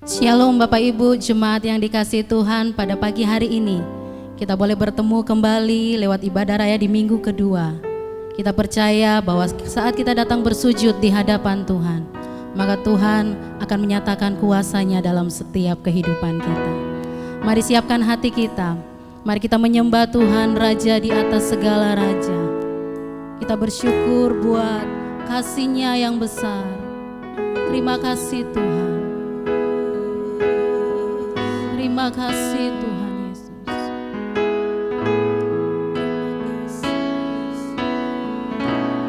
Shalom Bapak Ibu jemaat yang dikasihi Tuhan, pada pagi hari ini kita boleh bertemu kembali lewat ibadah raya di minggu kedua. Kita percaya bahwa saat kita datang bersujud di hadapan Tuhan, maka Tuhan akan menyatakan kuasa-Nya dalam setiap kehidupan kita. Mari siapkan hati kita, mari kita menyembah Tuhan Raja di atas segala raja. Kita bersyukur buat kasih-Nya yang besar. Terima kasih Tuhan. Terima kasih Tuhan Yesus.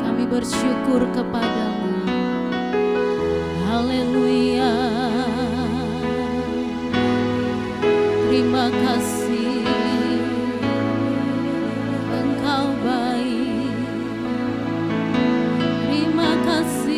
Kami bersyukur kepadamu. Haleluya. Terima kasih, Engkau baik. Terima kasih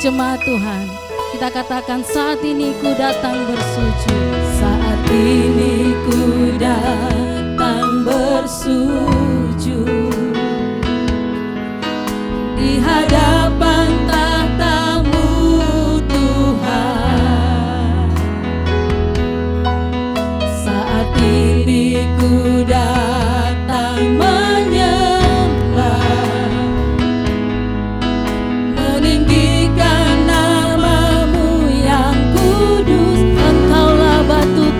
jemaat Tuhan, kita katakan saat ini ku datang bersujud. Saat ini ku datang bersujud di hadapan tahta-Mu Tuhan. Saat ini ku datang menyembah,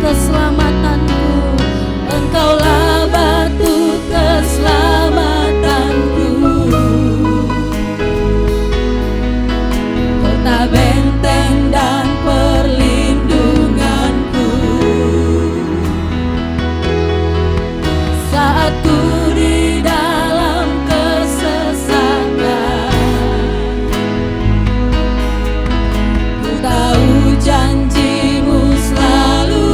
keselamatanku, Engkaulah batu keselamatanku, kota benteng dan perlindunganku. Saat ku di dalam kesesatan, ku tahu janji-Mu selalu,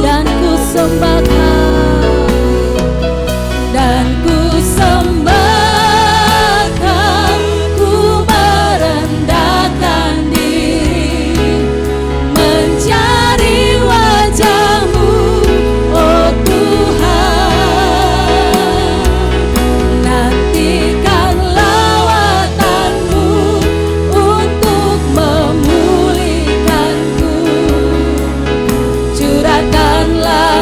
dan ku sembahkan, ku merendahkan diri, mencari wajah-Mu, oh Tuhan. Nantikan lawatan-Mu untuk memulihkanku, curahkanlah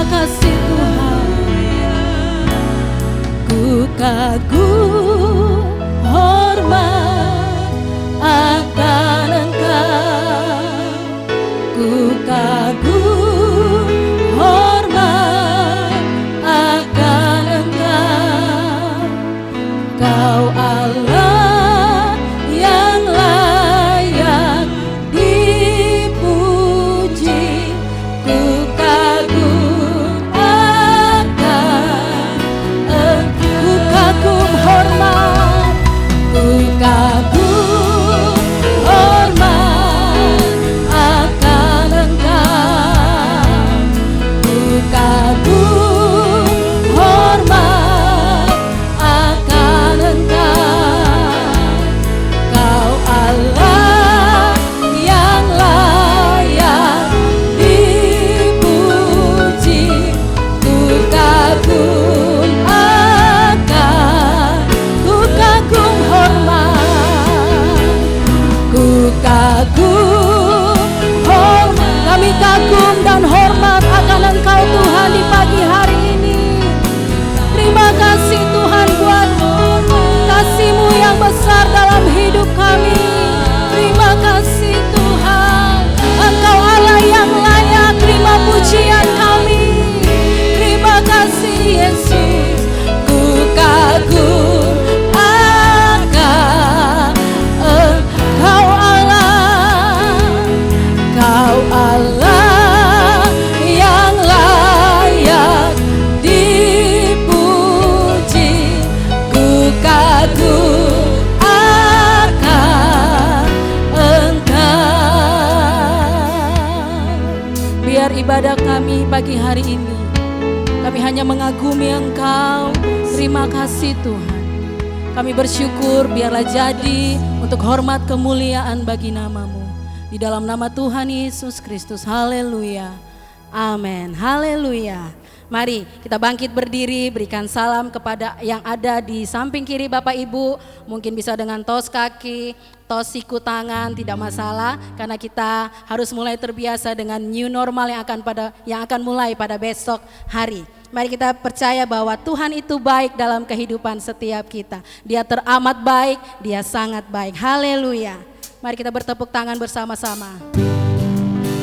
Terima kasih Tuhan. Ku kagum hormat akan Engkau. Ku kagum hormat akan Engkau. Kau Allah yang layak dipuji. Ku kagum akan Engkau. Ku kagum hormat. Ku kagum hormat akan Engkau. Ku kagum hormat akan Engkau. Kau Allah yang layak dipuji. Ku kagum akan, ku kagum hormat, ku kagum hormat. Kami kagum dan hormat akan Engkau Tuhan di pagi hari ini. Terima kasih Tuhan buat kasih-Mu yang besar dalam hidup kami. Terima kasih Tuhan. Engkau Allah yang layak terima pujian kami. Terima kasih Yesus. Ku kagum akan Engkau Allah. Kau Allah yang layak dipuji. Ku kagum akan Engkau. Biar ibadah kami pagi hari ini, kami hanya mengagumi Engkau. Terima kasih Tuhan. Kami bersyukur biarlah jadi untuk hormat kemuliaan bagi nama-Mu. Di dalam nama Tuhan Yesus Kristus. Haleluya. Amin. Haleluya. Mari kita bangkit berdiri, berikan salam kepada yang ada di samping kiri Bapak Ibu. Mungkin bisa dengan tos kaki, tos siku tangan, tidak masalah. Karena kita harus mulai terbiasa dengan new normal yang akan mulai pada besok hari. Mari kita percaya bahwa Tuhan itu baik dalam kehidupan setiap kita. Dia teramat baik, Dia sangat baik. Haleluya. Mari kita bertepuk tangan bersama-sama.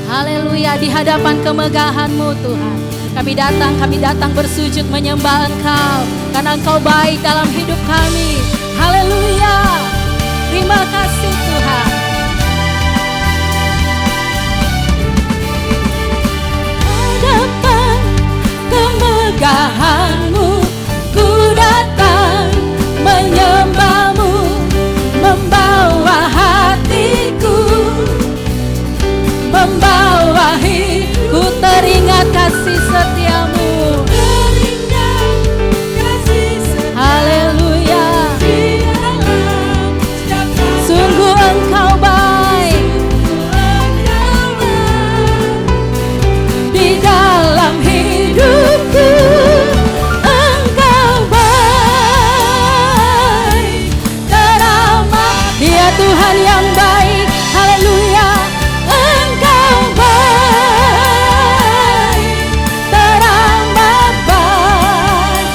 Haleluya, di hadapan kemegahan-Mu Tuhan. Kami datang bersujud menyembah Engkau. Karena Engkau baik dalam hidup kami. Haleluya. Terima kasih Tuhan. Hadapan kemegahan-Mu, ku datang menyembah-Mu, membawa hatiku, membawahi, ku teringat kasih setia-Mu. Haleluya. Sungguh Engkau baik. Di dalam hidupku Engkau baik. Teramat, Dia Tuhan yang baik. Haleluya. Engkau baik. Teramat baik.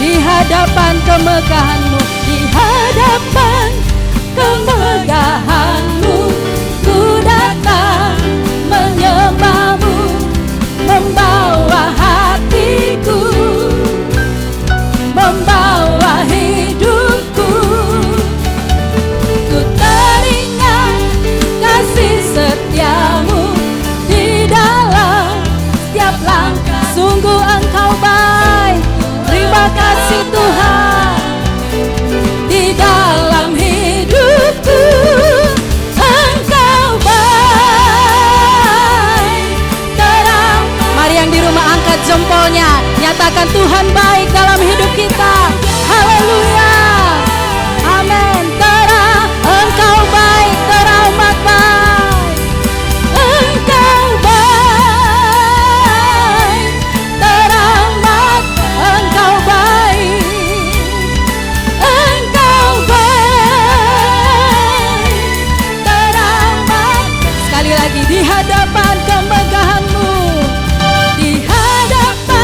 Di hadapan kemegahan-Mu, di hadapan kemegahan-Mu, ku datang menyembah-Mu, membawa hatiku, membawa hidupku. Ku teringat kasih setia-Mu di dalam setiap langkah. Sungguh Engkau baik. Terima kasih Tuhan. Di dalam hidupku Engkau baik. Terang. Mari yang di rumah angkat jempolnya, nyatakan Tuhan baik dalam hidup kita. Haleluya. Amin. Terang. Engkau baik, teramat baik. Engkau baik, teramat. Engkau baik. Engkau baik, teramat. Sekali lagi, di hadapan kemegahan-Mu, di hadapan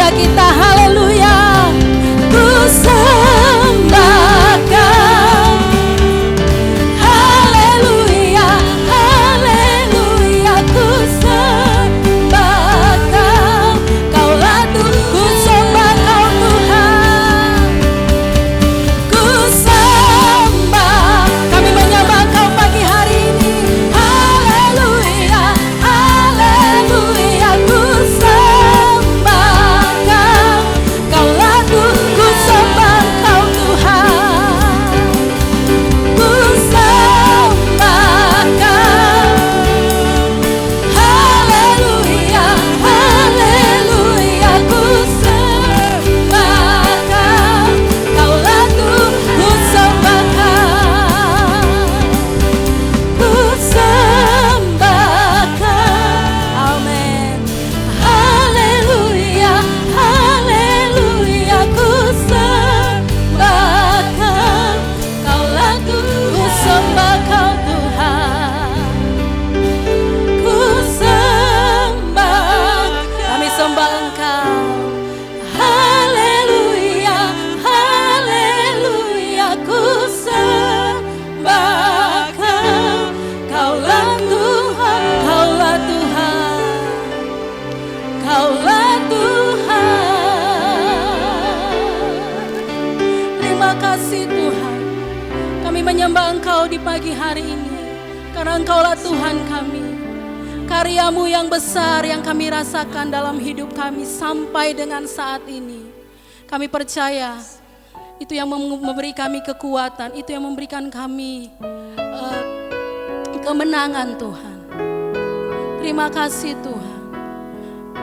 gereja kita. Haleluya. Ku sembahkan. Haleluya, haleluya, ku sembahkan. Kaulah Tuhan, ku sembah Kau Tuhan. Ku sembah, kami menyembah Kau pagi hari ini. Haleluya, haleluya, ku sembahkan. Kaulah Tuhan, ku sembah Kau Tuhan. Ku sembahkan. Haleluya, haleluya, ku sembahkan. Kaulah Tuhan, ku sembahkan. Ku sembahkan. Amin. Haleluya, haleluya, ku sembahkan. Kaulah Tuhan, ku sembah Kau Tuhan. Ku sembah, kami sembah Engkau. Haleluya, haleluya, ku sembahkan. Kaulah Tuhan, Kaulah Tuhan, Kaulah Tuhan. Terima kasih Tuhan. Kami menyembah Engkau di pagi hari ini, karena Engkaulah Tuhan kami. Karya-Mu yang besar yang kami rasakan dalam hidup kami sampai dengan saat ini. Kami percaya itu yang memberi kami kekuatan, itu yang memberikan kami kemenangan Tuhan. Terima kasih Tuhan.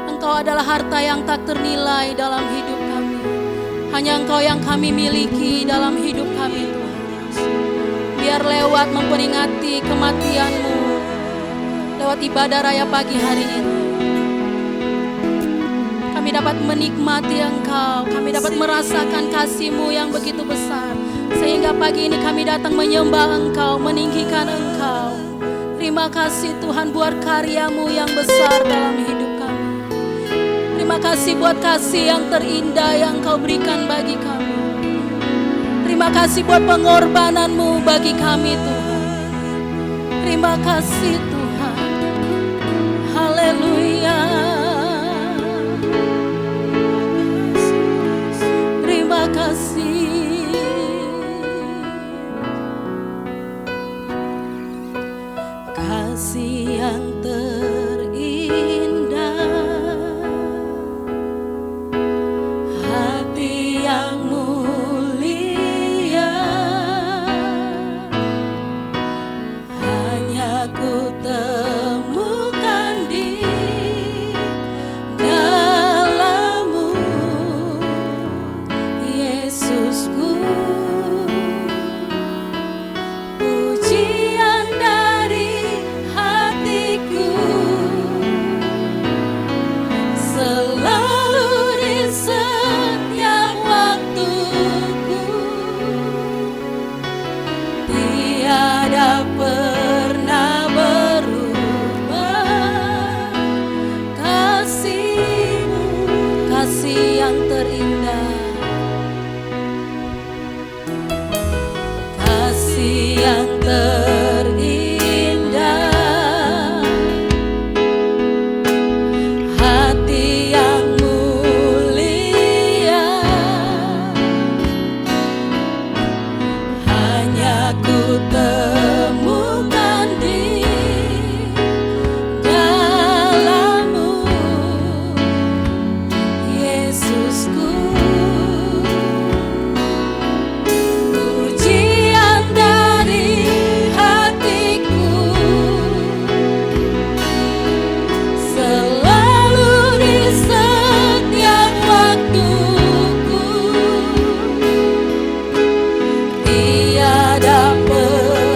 Engkau adalah harta yang tak ternilai dalam hidup kami. Hanya Engkau yang kami miliki dalam hidup kami Tuhan. Biar lewat memperingati kematian-Mu, lewat ibadah raya pagi hari ini, kami dapat menikmati Engkau, kami dapat merasakan kasih-Mu yang begitu besar. Sehingga pagi ini kami datang menyembah Engkau, meninggikan Engkau. Terima kasih Tuhan buat karya-Mu yang besar dalam hidup kami. Terima kasih buat kasih yang terindah yang Kau berikan bagi kami. Terima kasih buat pengorbanan-Mu bagi kami Tuhan. Terima kasih Tuhan. Haleluya. Terima kasih. Kasih yang terindah, hati yang mulia, hanya ku temukan di dalam-Mu, Yesusku. Pujian dari hatiku selalu di setiap waktuku. Tiada pernah berubah kasih-Mu, kasih yang terindah, kasih yang terindah, hati yang mulia, hanya ku temukan di dalam-Mu, Yesusku. Pujian dari hatiku selalu di setiap waktuku. Tiada pernah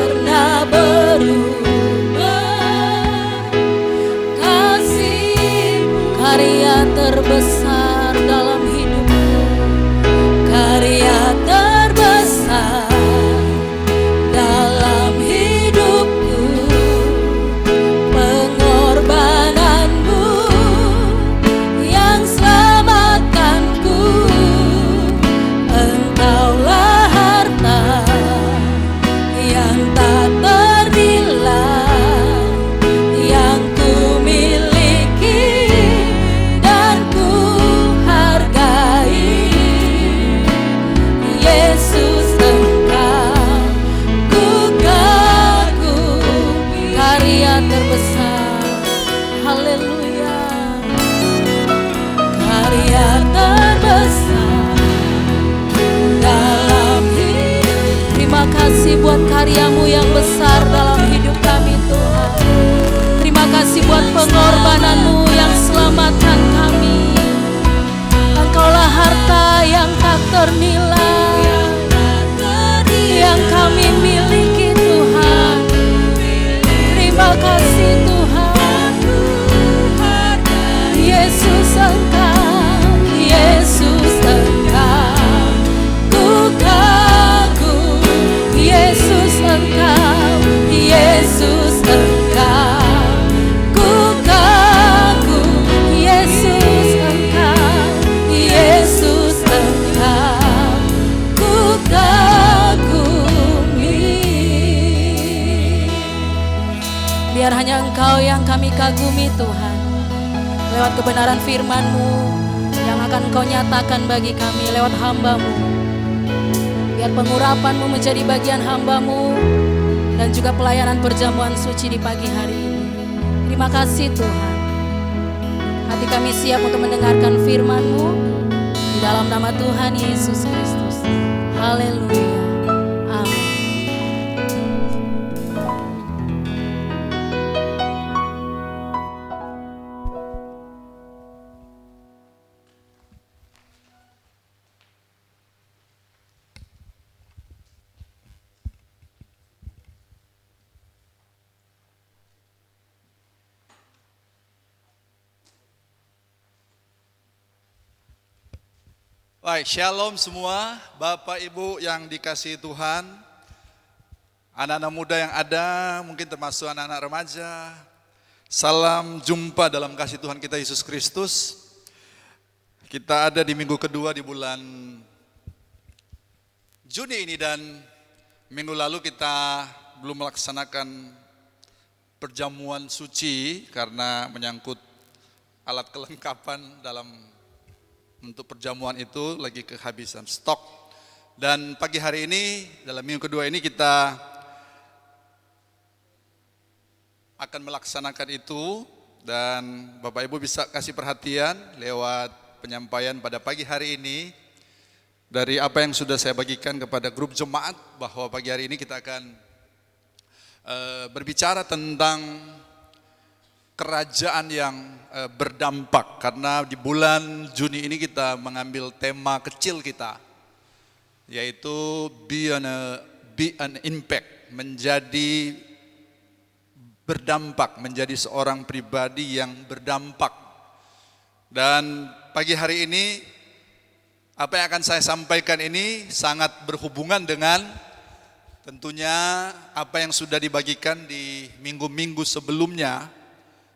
buat karya-Mu yang besar dalam hidup kami Tuhan. Terima kasih buat pengorbanan-Mu yang selamatkan kami. Engkaulah harta yang tak ternilai yang kami miliki Tuhan. Terima kasih Tuhan. Yesus Engkau, Yesus Engkau, ku kagum. Yesus Engkau, Yesus Engkau, ku kagum. Yesus Engkau, Yesus Engkau, ku kagumi. Biar hanya Engkau yang kami kagumi Tuhan. Lewat kebenaran firman-Mu yang akan Engkau nyatakan bagi kami lewat hamba-Mu. Biar pengurapan-Mu menjadi bagian hamba-Mu dan juga pelayanan perjamuan suci di pagi hari ini. Terima kasih Tuhan. Hati kami siap untuk mendengarkan firman-Mu di dalam nama Tuhan Yesus Kristus. Haleluya. Amin. Baik, shalom semua, Bapak Ibu yang dikasihi Tuhan, anak-anak muda yang ada, mungkin termasuk anak-anak remaja. Salam jumpa dalam kasih Tuhan kita Yesus Kristus. Kita ada di minggu kedua di bulan Juni ini, dan minggu lalu kita belum melaksanakan perjamuan suci karena menyangkut alat kelengkapan dalam untuk perjamuan itu lagi kehabisan stok. Dan pagi hari ini, dalam minggu kedua ini kita akan melaksanakan itu. Dan Bapak Ibu bisa kasih perhatian lewat penyampaian pada pagi hari ini dari apa yang sudah saya bagikan kepada grup jemaat, bahwa pagi hari ini kita akan berbicara tentang kerajaan yang berdampak, karena di bulan Juni ini kita mengambil tema kecil kita, yaitu be an impact, menjadi berdampak, menjadi seorang pribadi yang berdampak. Dan pagi hari ini apa yang akan saya sampaikan ini sangat berhubungan dengan tentunya apa yang sudah dibagikan di minggu-minggu sebelumnya,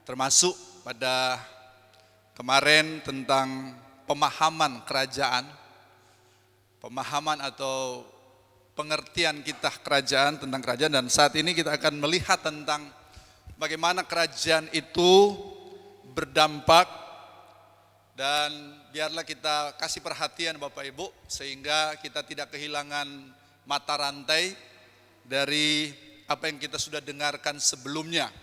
termasuk pada kemarin tentang pemahaman kerajaan, pemahaman atau pengertian kita kerajaan, tentang kerajaan. Dan saat ini kita akan melihat tentang bagaimana kerajaan itu berdampak. Dan biarlah kita kasih perhatian Bapak Ibu, sehingga kita tidak kehilangan mata rantai dari apa yang kita sudah dengarkan sebelumnya.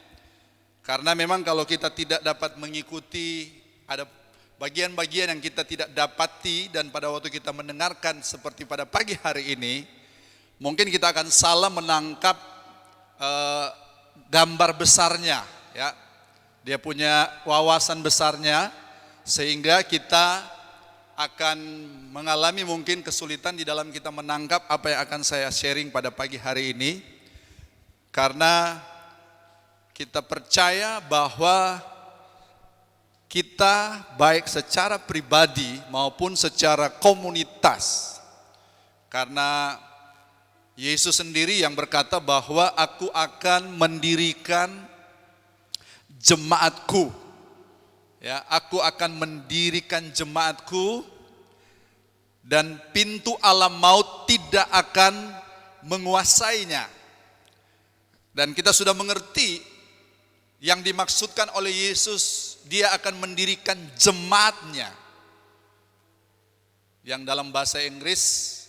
Karena memang kalau kita tidak dapat mengikuti, ada bagian-bagian yang kita tidak dapati, dan pada waktu kita mendengarkan seperti pada pagi hari ini, mungkin kita akan salah menangkap gambar besarnya, ya. Dia punya wawasan besarnya, sehingga kita akan mengalami mungkin kesulitan di dalam kita menangkap apa yang akan saya sharing pada pagi hari ini. Karena kita percaya bahwa kita baik secara pribadi maupun secara komunitas, karena Yesus sendiri yang berkata bahwa aku akan mendirikan jemaatku, ya, aku akan mendirikan jemaatku dan pintu alam maut tidak akan menguasainya. Dan kita sudah mengerti yang dimaksudkan oleh Yesus, dia akan mendirikan jemaatnya, yang dalam bahasa Inggris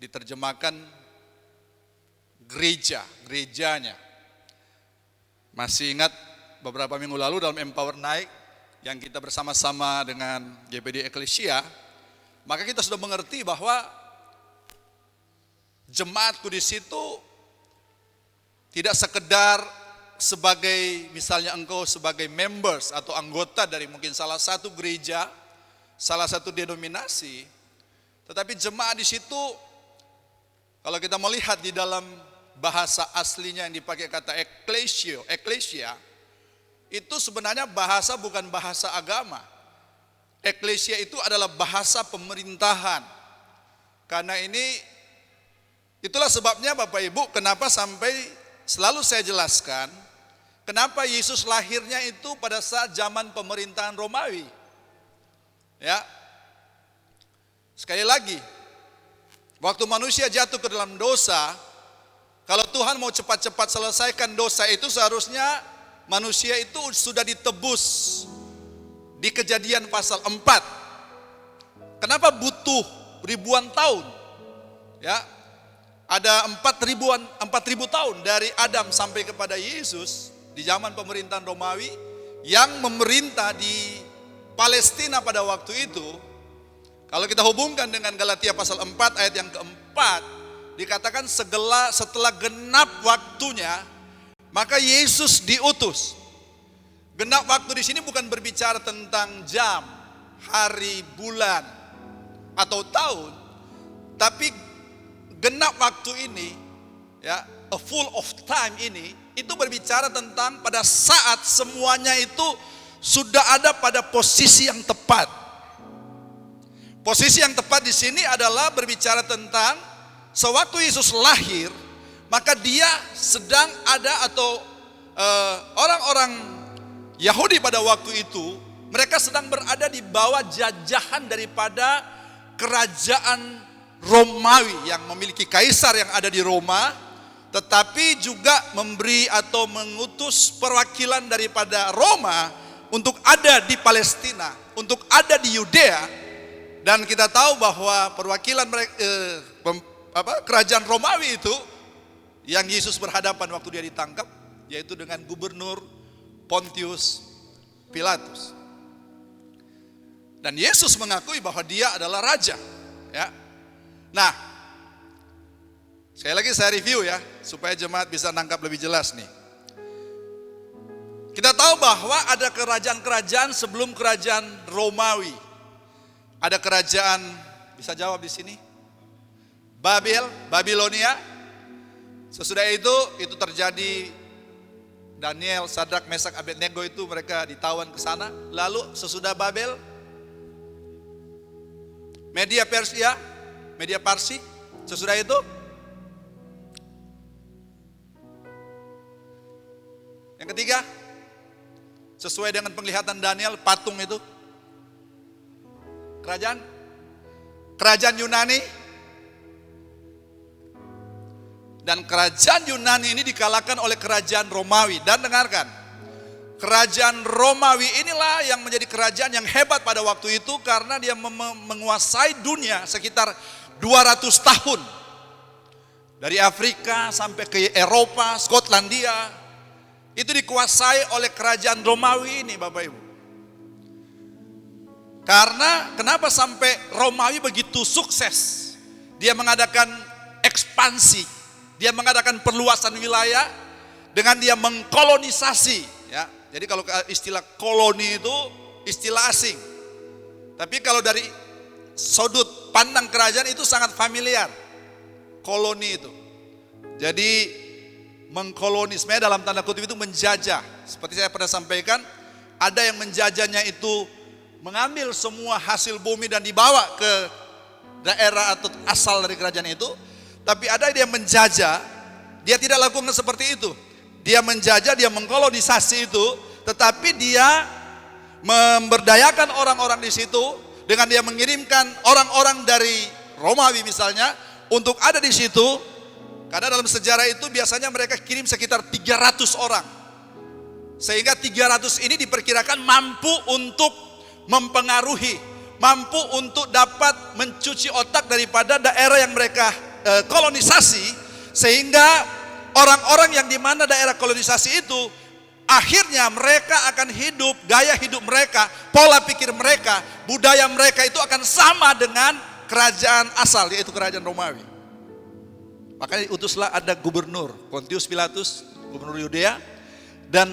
diterjemahkan gereja, gerejanya. Masih ingat beberapa minggu lalu dalam Empower Night yang kita bersama-sama dengan GPD Eklesia, maka kita sudah mengerti bahwa jemaatku di situ tidak sekedar sebagai misalnya engkau sebagai members atau anggota dari mungkin salah satu gereja, salah satu denominasi, tetapi jemaat di situ kalau kita melihat di dalam bahasa aslinya yang dipakai kata eklesia, itu sebenarnya bahasa bukan bahasa agama. Eklesia itu adalah bahasa pemerintahan. Karena itulah sebabnya Bapak Ibu kenapa sampai selalu saya jelaskan kenapa Yesus lahirnya itu pada saat zaman pemerintahan Romawi. Ya. Sekali lagi, waktu manusia jatuh ke dalam dosa, kalau Tuhan mau cepat-cepat selesaikan dosa itu seharusnya manusia itu sudah ditebus di Kejadian pasal 4. Kenapa butuh ribuan tahun? Ya. Ada 4.000 tahun dari Adam sampai kepada Yesus di zaman pemerintahan Romawi yang memerintah di Palestina pada waktu itu. Kalau kita hubungkan dengan Galatia pasal 4 ayat yang keempat, dikatakan setelah genap waktunya, maka Yesus diutus. Genap waktu di sini bukan berbicara tentang jam, hari, bulan, atau tahun, tapi genap waktu ini, ya, a full of time ini, itu berbicara tentang pada saat semuanya itu sudah ada pada posisi yang tepat. Posisi yang tepat di sini adalah berbicara tentang sewaktu Yesus lahir, maka dia sedang ada atau orang-orang Yahudi pada waktu itu, mereka sedang berada di bawah jajahan daripada kerajaan Romawi yang memiliki kaisar yang ada di Roma, tetapi juga memberi atau mengutus perwakilan daripada Roma untuk ada di Palestina, untuk ada di Yudea. Dan kita tahu bahwa perwakilan kerajaan Romawi itu yang Yesus berhadapan waktu dia ditangkap, yaitu dengan gubernur Pontius Pilatus. Dan Yesus mengakui bahwa dia adalah raja, ya. Nah, sekali lagi saya review ya, supaya jemaat bisa nangkap lebih jelas nih. Kita tahu bahwa ada kerajaan-kerajaan sebelum kerajaan Romawi. Ada kerajaan, bisa jawab di sini? Babilonia. Sesudah itu terjadi Daniel, Sadrak, Mesak, Abednego itu mereka ditawan ke sana. Lalu sesudah Babel, Media Parsi. Sesudah itu yang ketiga, sesuai dengan penglihatan Daniel, patung itu kerajaan Yunani. Dan kerajaan Yunani ini dikalahkan oleh kerajaan Romawi. Dan dengarkan, kerajaan Romawi inilah yang menjadi kerajaan yang hebat pada waktu itu, karena dia menguasai dunia sekitar 200 tahun. Dari Afrika sampai ke Eropa, Skotlandia, itu dikuasai oleh kerajaan Romawi ini, Bapak Ibu. Karena kenapa sampai Romawi begitu sukses? Dia mengadakan ekspansi, dia mengadakan perluasan wilayah dengan dia mengkolonisasi, ya. Jadi kalau istilah koloni itu istilah asing. Tapi kalau dari sudut pandang kerajaan itu sangat familiar. Koloni itu. Jadi mengkolonisme dalam tanda kutip itu menjajah. Seperti saya pernah sampaikan, ada yang menjajahnya itu mengambil semua hasil bumi dan dibawa ke daerah atau asal dari kerajaan itu. Tapi ada yang menjajah, dia tidak lakukan seperti itu. Dia menjajah, dia mengkolonisasi itu, tetapi dia memberdayakan orang-orang di situ dengan dia mengirimkan orang-orang dari Romawi misalnya untuk ada di situ. Karena dalam sejarah itu biasanya mereka kirim sekitar 300 orang. Sehingga 300 ini diperkirakan mampu untuk mempengaruhi, mampu untuk dapat mencuci otak daripada daerah yang mereka kolonisasi, sehingga orang-orang yang di mana daerah kolonisasi itu akhirnya mereka akan hidup, gaya hidup mereka, pola pikir mereka, budaya mereka itu akan sama dengan kerajaan asal, yaitu kerajaan Romawi. Makanya diutuslah ada gubernur Pontius Pilatus, gubernur Yudea, dan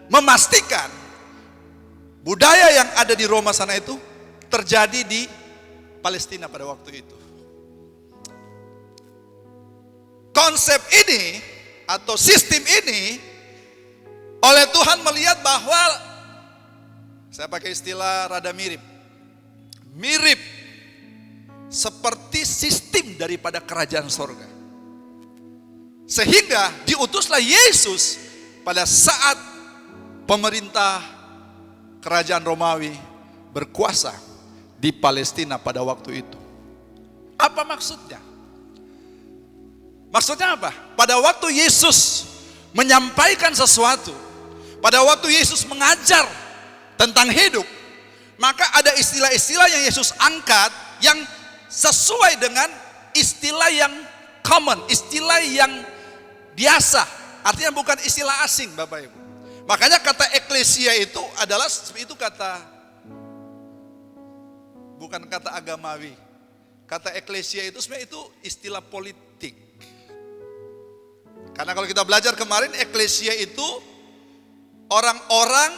memastikan budaya yang ada di Roma sana itu terjadi di Palestina pada waktu itu. Konsep ini atau sistem ini oleh Tuhan melihat bahwa, saya pakai istilah rada mirip seperti sistem daripada kerajaan sorga. Sehingga diutuslah Yesus pada saat pemerintah kerajaan Romawi berkuasa di Palestina pada waktu itu. Apa maksudnya? Maksudnya apa? Pada waktu Yesus menyampaikan sesuatu, pada waktu Yesus mengajar tentang hidup, maka ada istilah-istilah yang Yesus angkat yang sesuai dengan istilah yang common, istilah yang biasa. Artinya bukan istilah asing, Bapak Ibu. Makanya kata eklesia itu adalah, itu kata, bukan kata agamawi. Kata eklesia itu sebenarnya itu istilah politik. Karena kalau kita belajar kemarin, eklesia itu orang-orang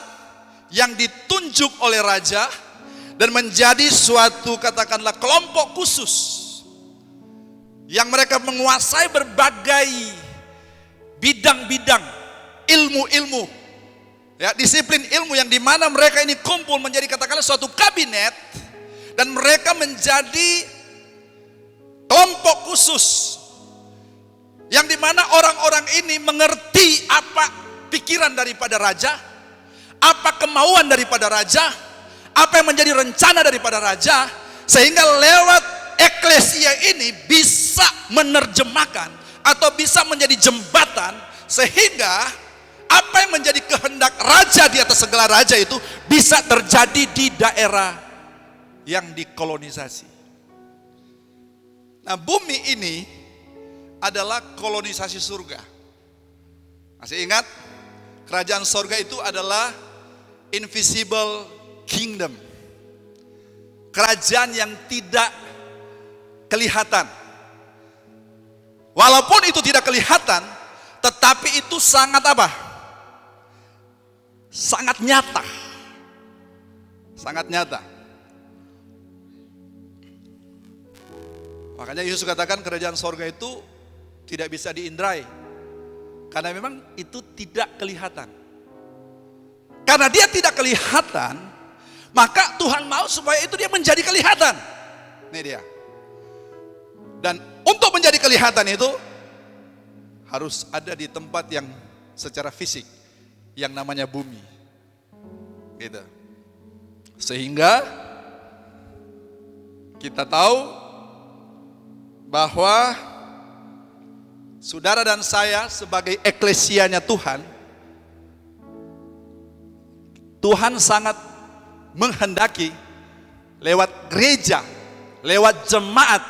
yang ditunjuk oleh raja dan menjadi suatu, katakanlah, kelompok khusus yang mereka menguasai berbagai bidang-bidang ilmu-ilmu, ya, disiplin ilmu yang dimana mereka ini kumpul menjadi, katakanlah, suatu kabinet, dan mereka menjadi kelompok khusus yang dimana orang-orang ini mengerti apa pikiran daripada raja, apa kemauan daripada raja, apa yang menjadi rencana daripada raja, sehingga lewat eklesia ini bisa menerjemahkan atau bisa menjadi jembatan, sehingga apa yang menjadi kehendak raja di atas segala raja itu bisa terjadi di daerah yang dikolonisasi. Nah, bumi ini adalah kolonisasi surga. Masih ingat? Kerajaan surga itu adalah invisible kingdom. Kerajaan yang tidak kelihatan. Walaupun itu tidak kelihatan, tetapi itu sangat apa? Sangat nyata. Sangat nyata. Makanya Yesus katakan kerajaan surga itu tidak bisa diindrai. Karena memang itu tidak kelihatan. Karena dia tidak kelihatan, maka Tuhan mau supaya itu dia menjadi kelihatan. Ini dia. Dan untuk menjadi kelihatan itu harus ada di tempat yang secara fisik, yang namanya bumi. Gitu. Sehingga kita tahu bahwa saudara dan saya sebagai eklesianya Tuhan, Tuhan sangat menghendaki lewat gereja, lewat jemaat,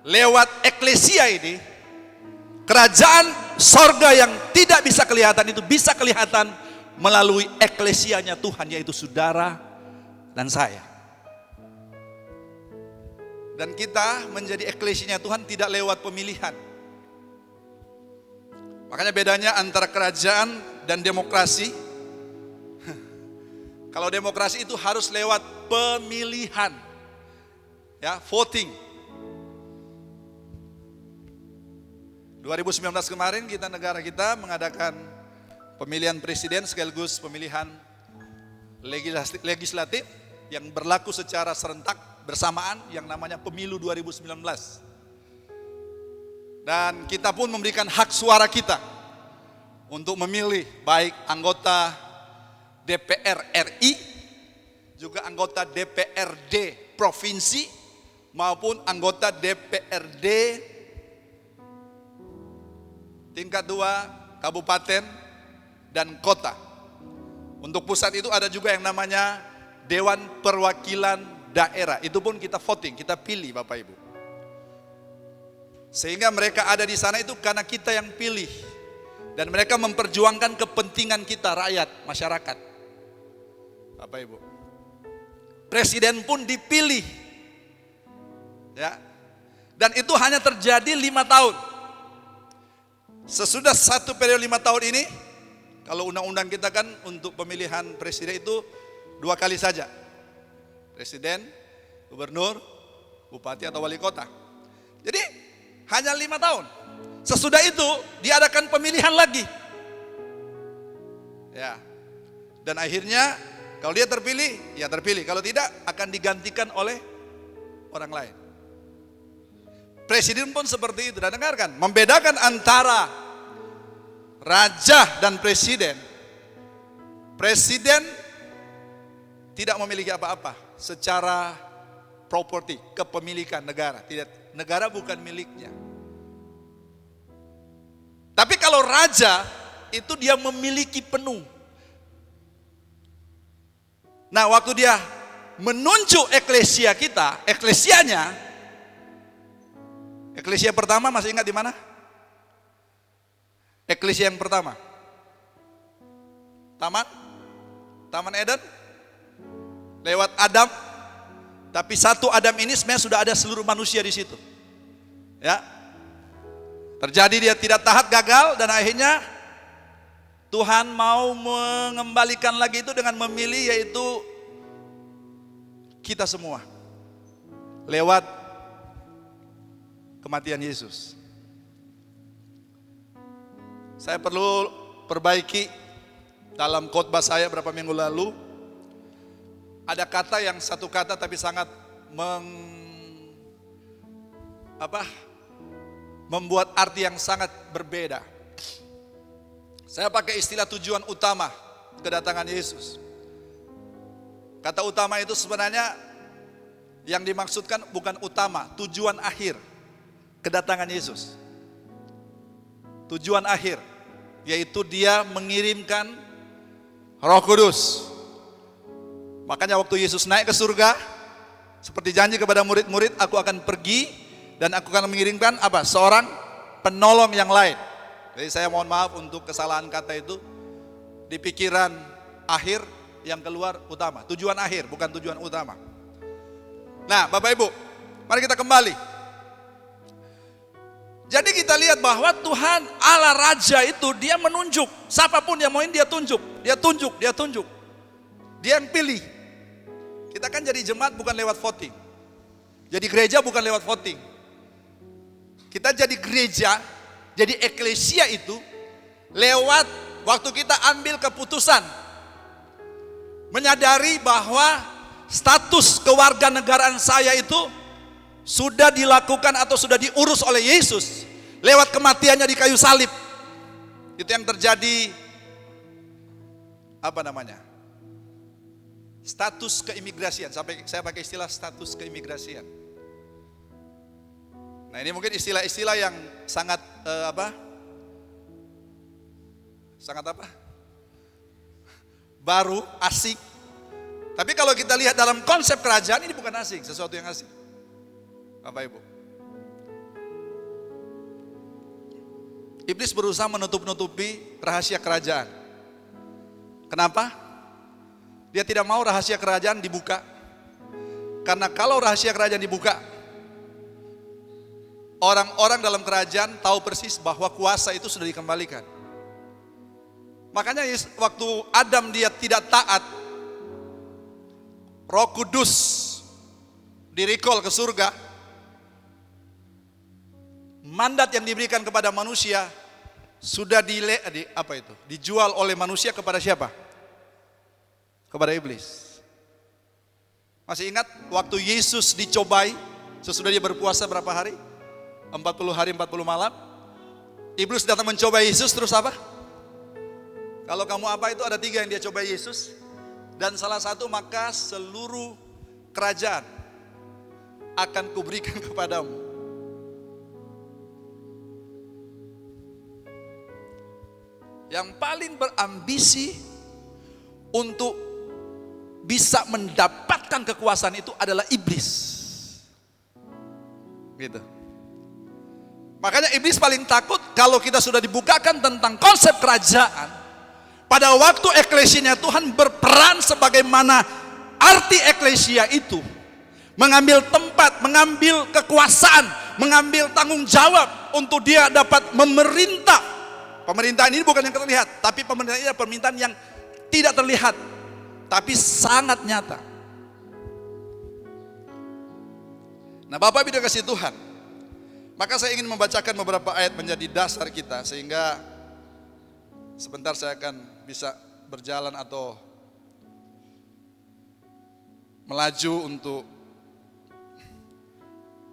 lewat eklesia ini, kerajaan sorga yang tidak bisa kelihatan itu bisa kelihatan melalui eklesianya Tuhan, yaitu saudara dan saya. Dan kita menjadi eklesianya Tuhan tidak lewat pemilihan. Makanya bedanya antara kerajaan dan demokrasi. Kalau demokrasi itu harus lewat pemilihan, ya, voting. 2019 kemarin negara kita mengadakan pemilihan presiden sekaligus pemilihan legislatif yang berlaku secara serentak bersamaan, yang namanya pemilu 2019. Dan kita pun memberikan hak suara kita untuk memilih baik anggota DPR RI, juga anggota DPRD provinsi maupun anggota DPRD tingkat 2 kabupaten dan kota. Untuk pusat itu ada juga yang namanya Dewan Perwakilan Daerah. Itu pun kita voting, kita pilih Bapak Ibu. Sehingga mereka ada di sana itu karena kita yang pilih. Dan mereka memperjuangkan kepentingan kita, rakyat, masyarakat. Bapak Ibu. Presiden pun dipilih. Ya. Dan itu hanya terjadi 5 tahun. Sesudah satu periode 5 tahun ini, kalau undang-undang kita kan untuk pemilihan presiden itu 2 kali saja. Presiden, gubernur, bupati atau wali kota. Jadi hanya 5 tahun. Sesudah itu diadakan pemilihan lagi. Ya. Dan akhirnya kalau dia terpilih, ya terpilih. Kalau tidak akan digantikan oleh orang lain. Presiden pun seperti itu. Dan dengarkan, membedakan antara raja dan presiden. Presiden tidak memiliki apa-apa secara properti, kepemilikan negara. Tidak, negara bukan miliknya. Tapi kalau raja itu dia memiliki penuh. Nah, waktu dia menunjuk eklesia kita, eklesianya, eklesia pertama masih ingat di mana? Eklesia yang pertama, Taman Eden, lewat Adam. Tapi satu Adam ini sebenarnya sudah ada seluruh manusia di situ. Ya, terjadi dia tidak taat, gagal, dan akhirnya Tuhan mau mengembalikan lagi itu dengan memilih, yaitu kita semua lewat kematian Yesus. Saya perlu perbaiki dalam khotbah saya berapa minggu lalu. Ada kata yang satu kata tapi sangat membuat arti yang sangat berbeda. Saya pakai istilah tujuan utama kedatangan Yesus. Kata utama itu sebenarnya yang dimaksudkan bukan utama, tujuan akhir kedatangan Yesus. Tujuan akhir, yaitu dia mengirimkan Roh Kudus. Makanya waktu Yesus naik ke surga, seperti janji kepada murid-murid, aku akan pergi dan aku akan mengirimkan apa? Seorang penolong yang lain. Jadi saya mohon maaf untuk kesalahan kata itu. Di pikiran akhir yang keluar utama. Tujuan akhir bukan tujuan utama. Nah, Bapak Ibu, mari kita kembali. Jadi kita lihat bahwa Tuhan Allah Raja itu dia menunjuk. Siapapun yang mau dia tunjuk. Dia tunjuk. Dia yang pilih. Kita kan jadi jemaat bukan lewat voting. Jadi gereja bukan lewat voting. Kita jadi gereja, jadi eklesia itu lewat waktu kita ambil keputusan. Menyadari bahwa status kewarganegaraan saya itu sudah dilakukan atau sudah diurus oleh Yesus lewat kematiannya di kayu salib. Itu yang terjadi status keimigrasian. Saya pakai istilah status keimigrasian. Nah, ini mungkin istilah-istilah yang sangat baru, asing. Tapi kalau kita lihat dalam konsep kerajaan, ini bukan asing, sesuatu yang asing. Bapak Ibu, iblis berusaha menutup-nutupi rahasia kerajaan. Kenapa? Dia tidak mau rahasia kerajaan dibuka. Karena kalau rahasia kerajaan dibuka, orang-orang dalam kerajaan tahu persis bahwa kuasa itu sudah dikembalikan. Makanya waktu Adam dia tidak taat, Roh Kudus di-recall ke surga. Mandat yang diberikan kepada manusia sudah dijual oleh manusia kepada siapa? Kepada iblis. Masih ingat waktu Yesus dicobai sesudah dia berpuasa berapa hari? 40 hari 40 malam. Iblis datang mencoba Yesus, terus apa? Kalau kamu apa itu ada 3 yang dia coba Yesus. Dan salah satu, maka seluruh kerajaan akan kuberikan kepadamu. Yang paling berambisi untuk bisa mendapatkan kekuasaan itu adalah iblis. Gitu. Makanya iblis paling takut kalau kita sudah dibukakan tentang konsep kerajaan. Pada waktu eklesianya Tuhan berperan sebagaimana arti eklesia itu. Mengambil tempat, mengambil kekuasaan, mengambil tanggung jawab untuk dia dapat memerintah. Pemerintahan ini bukan yang terlihat, tapi pemerintahan ini adalah pemerintahan yang tidak terlihat, tapi sangat nyata. Nah, Bapak Ibu dikasihi Tuhan, maka saya ingin membacakan beberapa ayat menjadi dasar kita, sehingga sebentar saya akan bisa berjalan atau melaju untuk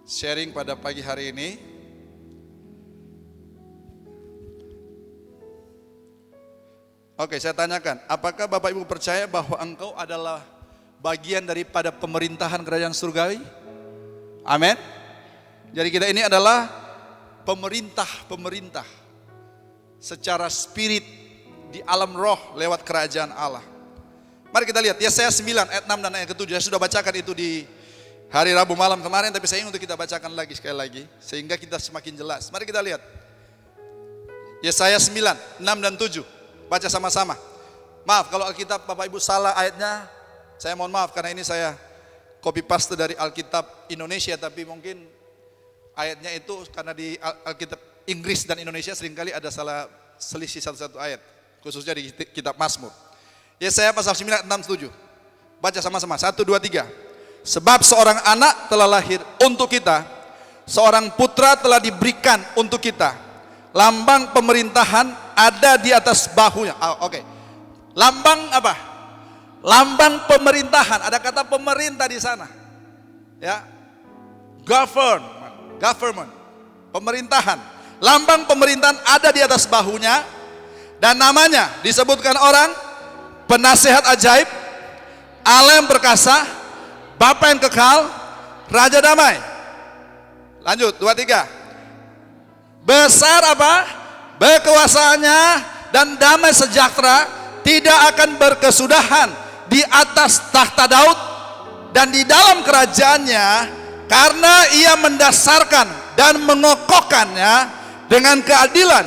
sharing pada pagi hari ini. Oke, saya tanyakan, apakah Bapak Ibu percaya bahwa engkau adalah bagian daripada pemerintahan kerajaan surgawi? Amin. Jadi kita ini adalah pemerintah secara spirit di alam roh lewat kerajaan Allah. Mari kita lihat Yesaya 9 ayat 6 dan ayat ke-7. Saya sudah bacakan itu di hari Rabu malam kemarin, tapi saya ingin untuk kita bacakan lagi sekali lagi sehingga kita semakin jelas. Mari kita lihat Yesaya 9, 6 dan 7. Baca sama-sama. Maaf kalau Alkitab Bapak Ibu salah ayatnya, saya mohon maaf karena ini saya copy paste dari Alkitab Indonesia, tapi mungkin ayatnya itu karena di Alkitab Inggris dan Indonesia seringkali ada salah selisih satu-satu ayat, khususnya di kitab Mazmur. Yesaya pasal 9 6 7. Baca sama-sama. 1 2 3. Sebab seorang anak telah lahir untuk kita, seorang putra telah diberikan untuk kita. Lambang pemerintahan ada di atas bahunya. Oke. Lambang apa? Lambang pemerintahan. Ada kata pemerintah di sana. Ya. Government. Pemerintahan. Lambang pemerintahan ada di atas bahunya dan namanya disebutkan orang Penasihat ajaib, Allah yang perkasa, Bapa yang kekal, Raja damai. Lanjut 2 3. Besar apa? Berkuasaannya dan damai sejahtera tidak akan berkesudahan di atas tahta Daud dan di dalam kerajaannya, karena ia mendasarkan dan mengokohkannya dengan keadilan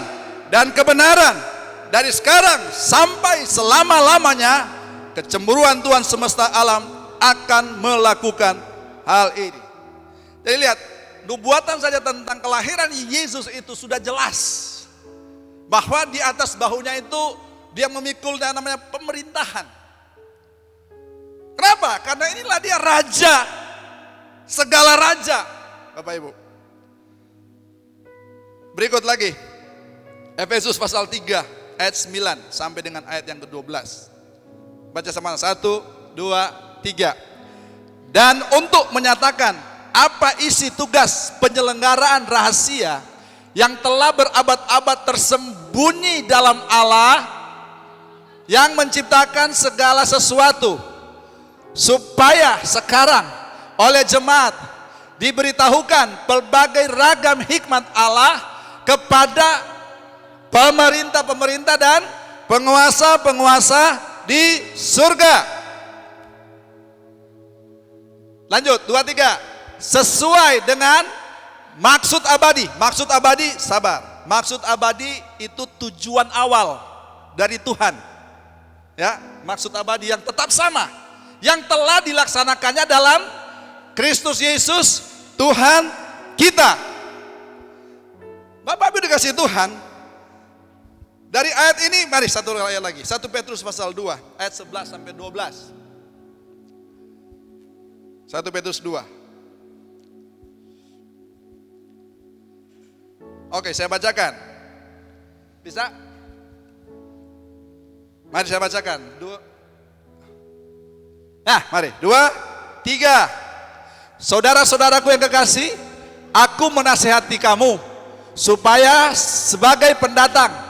dan kebenaran dari sekarang sampai selama-lamanya. Kecemburuan Tuhan semesta alam akan melakukan hal ini. Jadi lihat, nubuatan saja tentang kelahiran Yesus itu sudah jelas bahwa di atas bahunya itu dia memikul yang namanya pemerintahan. Kenapa? Karena inilah dia raja, segala raja, Bapak Ibu. Berikut lagi, Efesus pasal 3 ayat 9 sampai dengan ayat yang ke-12. Baca sama, 1, 2, 3. Dan untuk menyatakan apa isi tugas penyelenggaraan rahasia yang telah berabad-abad tersembunyi dalam Allah yang menciptakan segala sesuatu, supaya sekarang oleh jemaat diberitahukan pelbagai ragam hikmat Allah kepada pemerintah-pemerintah dan penguasa-penguasa di surga. Lanjut 2 3. Sesuai dengan maksud abadi. Maksud abadi, sabar. Maksud abadi itu tujuan awal dari Tuhan. Ya, maksud abadi yang tetap sama, yang telah dilaksanakannya dalam Kristus Yesus Tuhan kita. Bapak Ibu dikasihi Tuhan, dari ayat ini mari satu ayat lagi. 1 Petrus pasal 2 ayat 11 sampai 12. 1 Petrus 2. Oke, saya bacakan. Bisa? Mari saya bacakan. 2. Nah, mari. 2, 3. Saudara-saudaraku yang kekasih, aku menasihati kamu supaya sebagai pendatang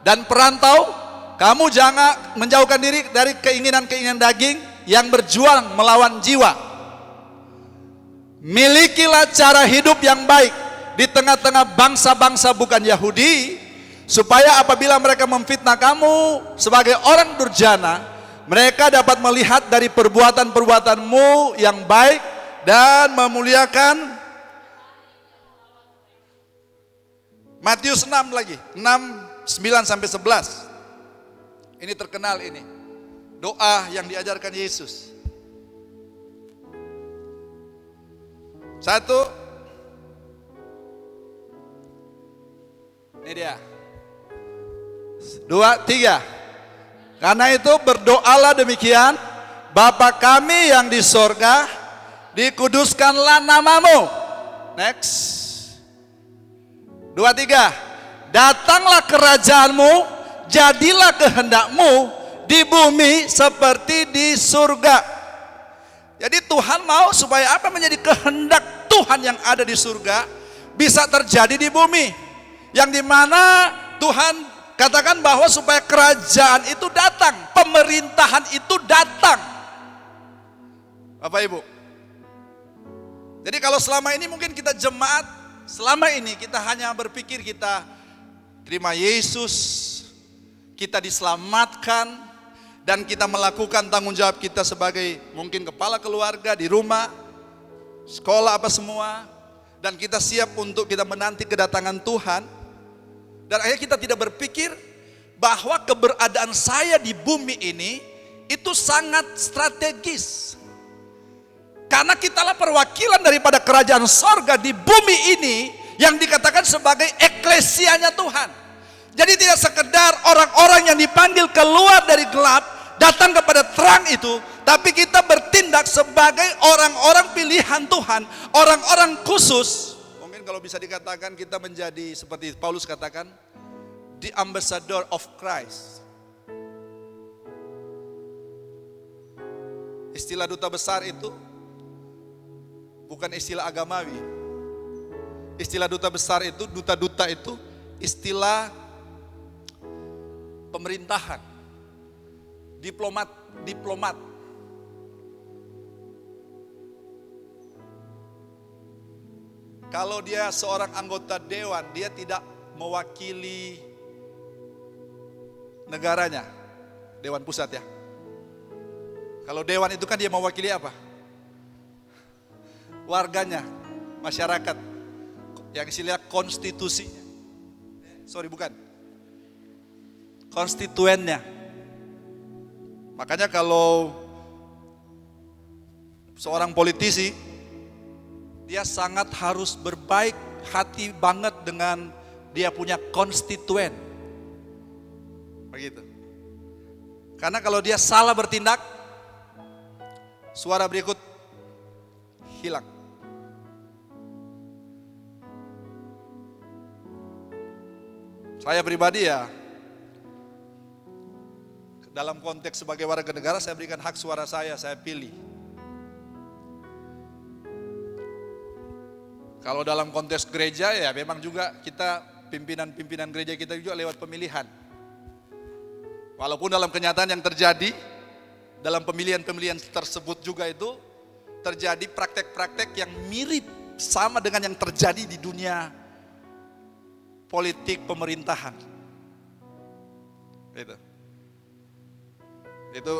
dan perantau, kamu jangan menjauhkan diri dari keinginan-keinginan daging yang berjuang melawan jiwa. Milikilah cara hidup yang baik di tengah-tengah bangsa-bangsa bukan Yahudi, supaya apabila mereka memfitnah kamu sebagai orang durjana, mereka dapat melihat dari perbuatan-perbuatanmu yang baik dan memuliakan. Matius 6 lagi, 6 9 sampai 11. Ini terkenal ini. Doa yang diajarkan Yesus. 1, Ini dia. 2, 3. Karena itu berdoalah demikian, Bapa kami yang di sorga, dikuduskanlah namamu. Next. 2, 3. Datanglah kerajaanmu, jadilah kehendakmu di bumi seperti di surga. Jadi Tuhan mau supaya apa menjadi kehendak Tuhan yang ada di surga bisa terjadi di bumi. Yang dimana Tuhan katakan bahwa supaya kerajaan itu datang, pemerintahan itu datang. Bapak Ibu. Jadi kalau selama ini mungkin kita jemaat, selama ini kita hanya berpikir kita terima Yesus, kita diselamatkan, dan kita melakukan tanggung jawab kita sebagai mungkin kepala keluarga di rumah, sekolah apa semua, dan kita siap untuk kita menanti kedatangan Tuhan. Dan akhirnya kita tidak berpikir bahwa keberadaan saya di bumi ini itu sangat strategis. Karena kitalah perwakilan daripada kerajaan sorga di bumi ini yang dikatakan sebagai eklesianya Tuhan. Jadi tidak sekedar orang-orang yang dipanggil keluar dari gelap datang kepada terang itu, tapi kita bertindak sebagai orang-orang pilihan Tuhan, orang-orang khusus. Mungkin kalau bisa dikatakan kita menjadi seperti Paulus katakan, the ambassador of Christ. Istilah duta besar itu bukan istilah agamawi. Istilah duta besar itu, duta-duta itu istilah pemerintahan, diplomat. Kalau dia seorang anggota dewan, dia tidak mewakili negaranya, dewan pusat ya. Kalau dewan itu kan dia mewakili apa? Warganya, masyarakat, yang istilah konstitusinya. Sorry, bukan. Konstituennya. Makanya kalau seorang politisi, dia sangat harus berbaik hati banget dengan dia punya konstituen. Begitu. Karena kalau dia salah bertindak, suara berikut hilang. Saya pribadi ya, dalam konteks sebagai warga negara, saya berikan hak suara saya pilih. Kalau dalam konteks gereja ya memang juga kita pimpinan gereja kita juga lewat pemilihan. Walaupun dalam kenyataan yang terjadi dalam pemilihan tersebut juga itu terjadi praktek-praktek yang mirip sama dengan yang terjadi di dunia politik pemerintahan. Itu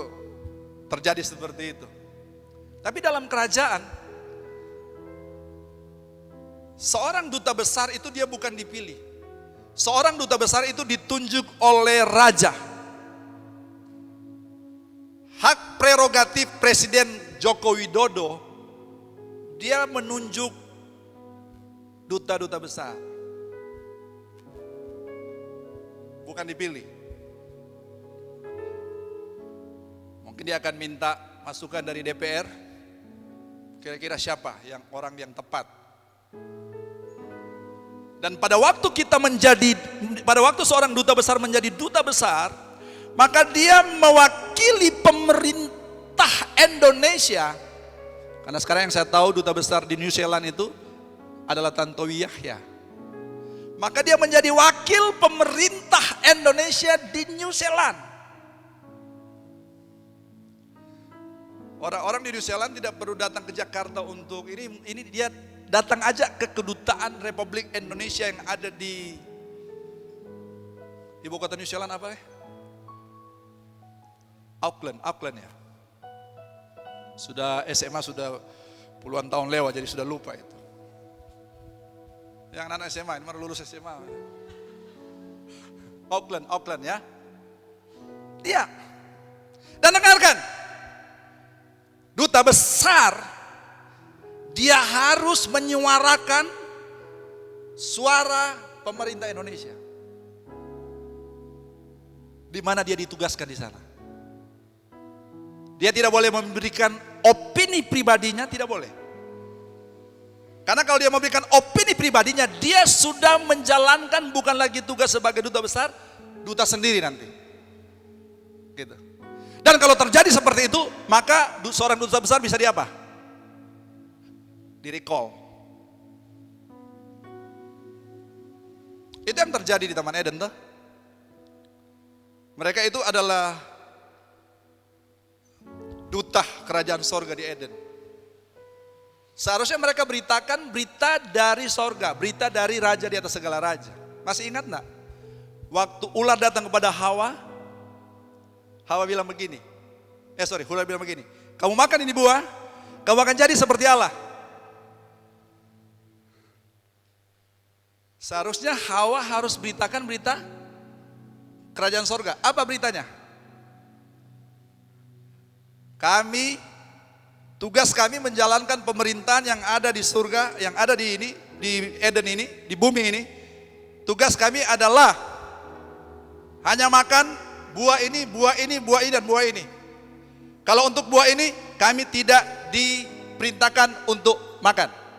terjadi seperti itu. Tapi dalam kerajaan, seorang duta besar itu dia bukan dipilih. Seorang duta besar itu ditunjuk oleh raja. Hak prerogatif Presiden Joko Widodo, dia menunjuk duta-duta besar. Bukan dipilih. Mungkin dia akan minta masukan dari DPR. Kira-kira siapa orang yang tepat. Dan pada waktu seorang duta besar menjadi duta besar, maka dia mewakili pemerintah Indonesia. Karena sekarang yang saya tahu duta besar di New Zealand itu adalah Tantowi Yahya. Maka dia menjadi wakil pemerintah Indonesia di New Zealand. Orang-orang di New Zealand tidak perlu datang ke Jakarta untuk ini dia datang aja ke kedutaan Republik Indonesia yang ada di ibu kota New Zealand apa ya? Auckland ya. Sudah SMA sudah puluhan tahun lewat jadi sudah lupa itu. Yang anak SMA ini baru lulus SMA. Auckland ya. Iya. Dan dengarkan. Duta besar dia harus menyuarakan suara pemerintah Indonesia. di mana dia ditugaskan di sana. Dia tidak boleh memberikan opini pribadinya, tidak boleh. Karena kalau dia memberikan opini pribadinya, dia sudah menjalankan bukan lagi tugas sebagai duta besar, duta sendiri nanti. Gitu. Dan kalau terjadi seperti itu, maka seorang duta besar bisa diapa? Di-recall. Itu yang terjadi di Taman Eden tuh. Mereka itu adalah duta kerajaan sorga di Eden. Seharusnya mereka beritakan berita dari sorga, berita dari raja di atas segala raja. Masih ingat enggak? Waktu ular datang kepada Hawa, Hawa bilang begini. Ular bilang begini. Kamu makan ini buah, kamu akan jadi seperti Allah. Seharusnya Hawa harus beritakan berita kerajaan sorga. Apa beritanya? Tugas kami menjalankan pemerintahan yang ada di surga, yang ada di Eden ini, di bumi ini. Tugas kami adalah hanya makan buah ini, dan buah ini. Kalau untuk buah ini, kami tidak diperintahkan untuk makan.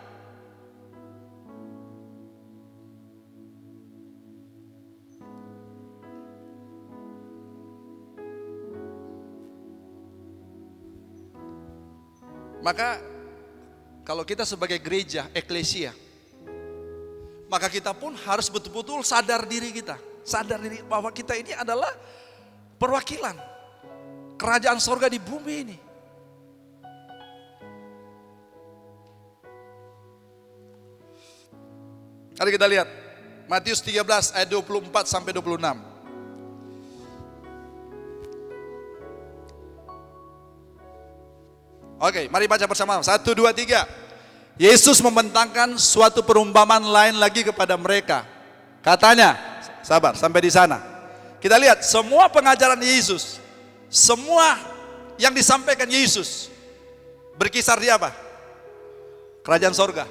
Maka kalau kita sebagai gereja, eklesia, maka kita pun harus betul-betul sadar diri kita. Sadar diri bahwa kita ini adalah perwakilan kerajaan sorga di bumi ini. Mari kita lihat Matius 13 ayat 24 sampai 26. Oke, mari baca bersama. 1, 2, 3. Yesus membentangkan suatu perumpamaan lain lagi kepada mereka. Katanya, sabar sampai di sana. Kita lihat semua pengajaran Yesus, semua yang disampaikan Yesus berkisar di apa? Kerajaan sorga.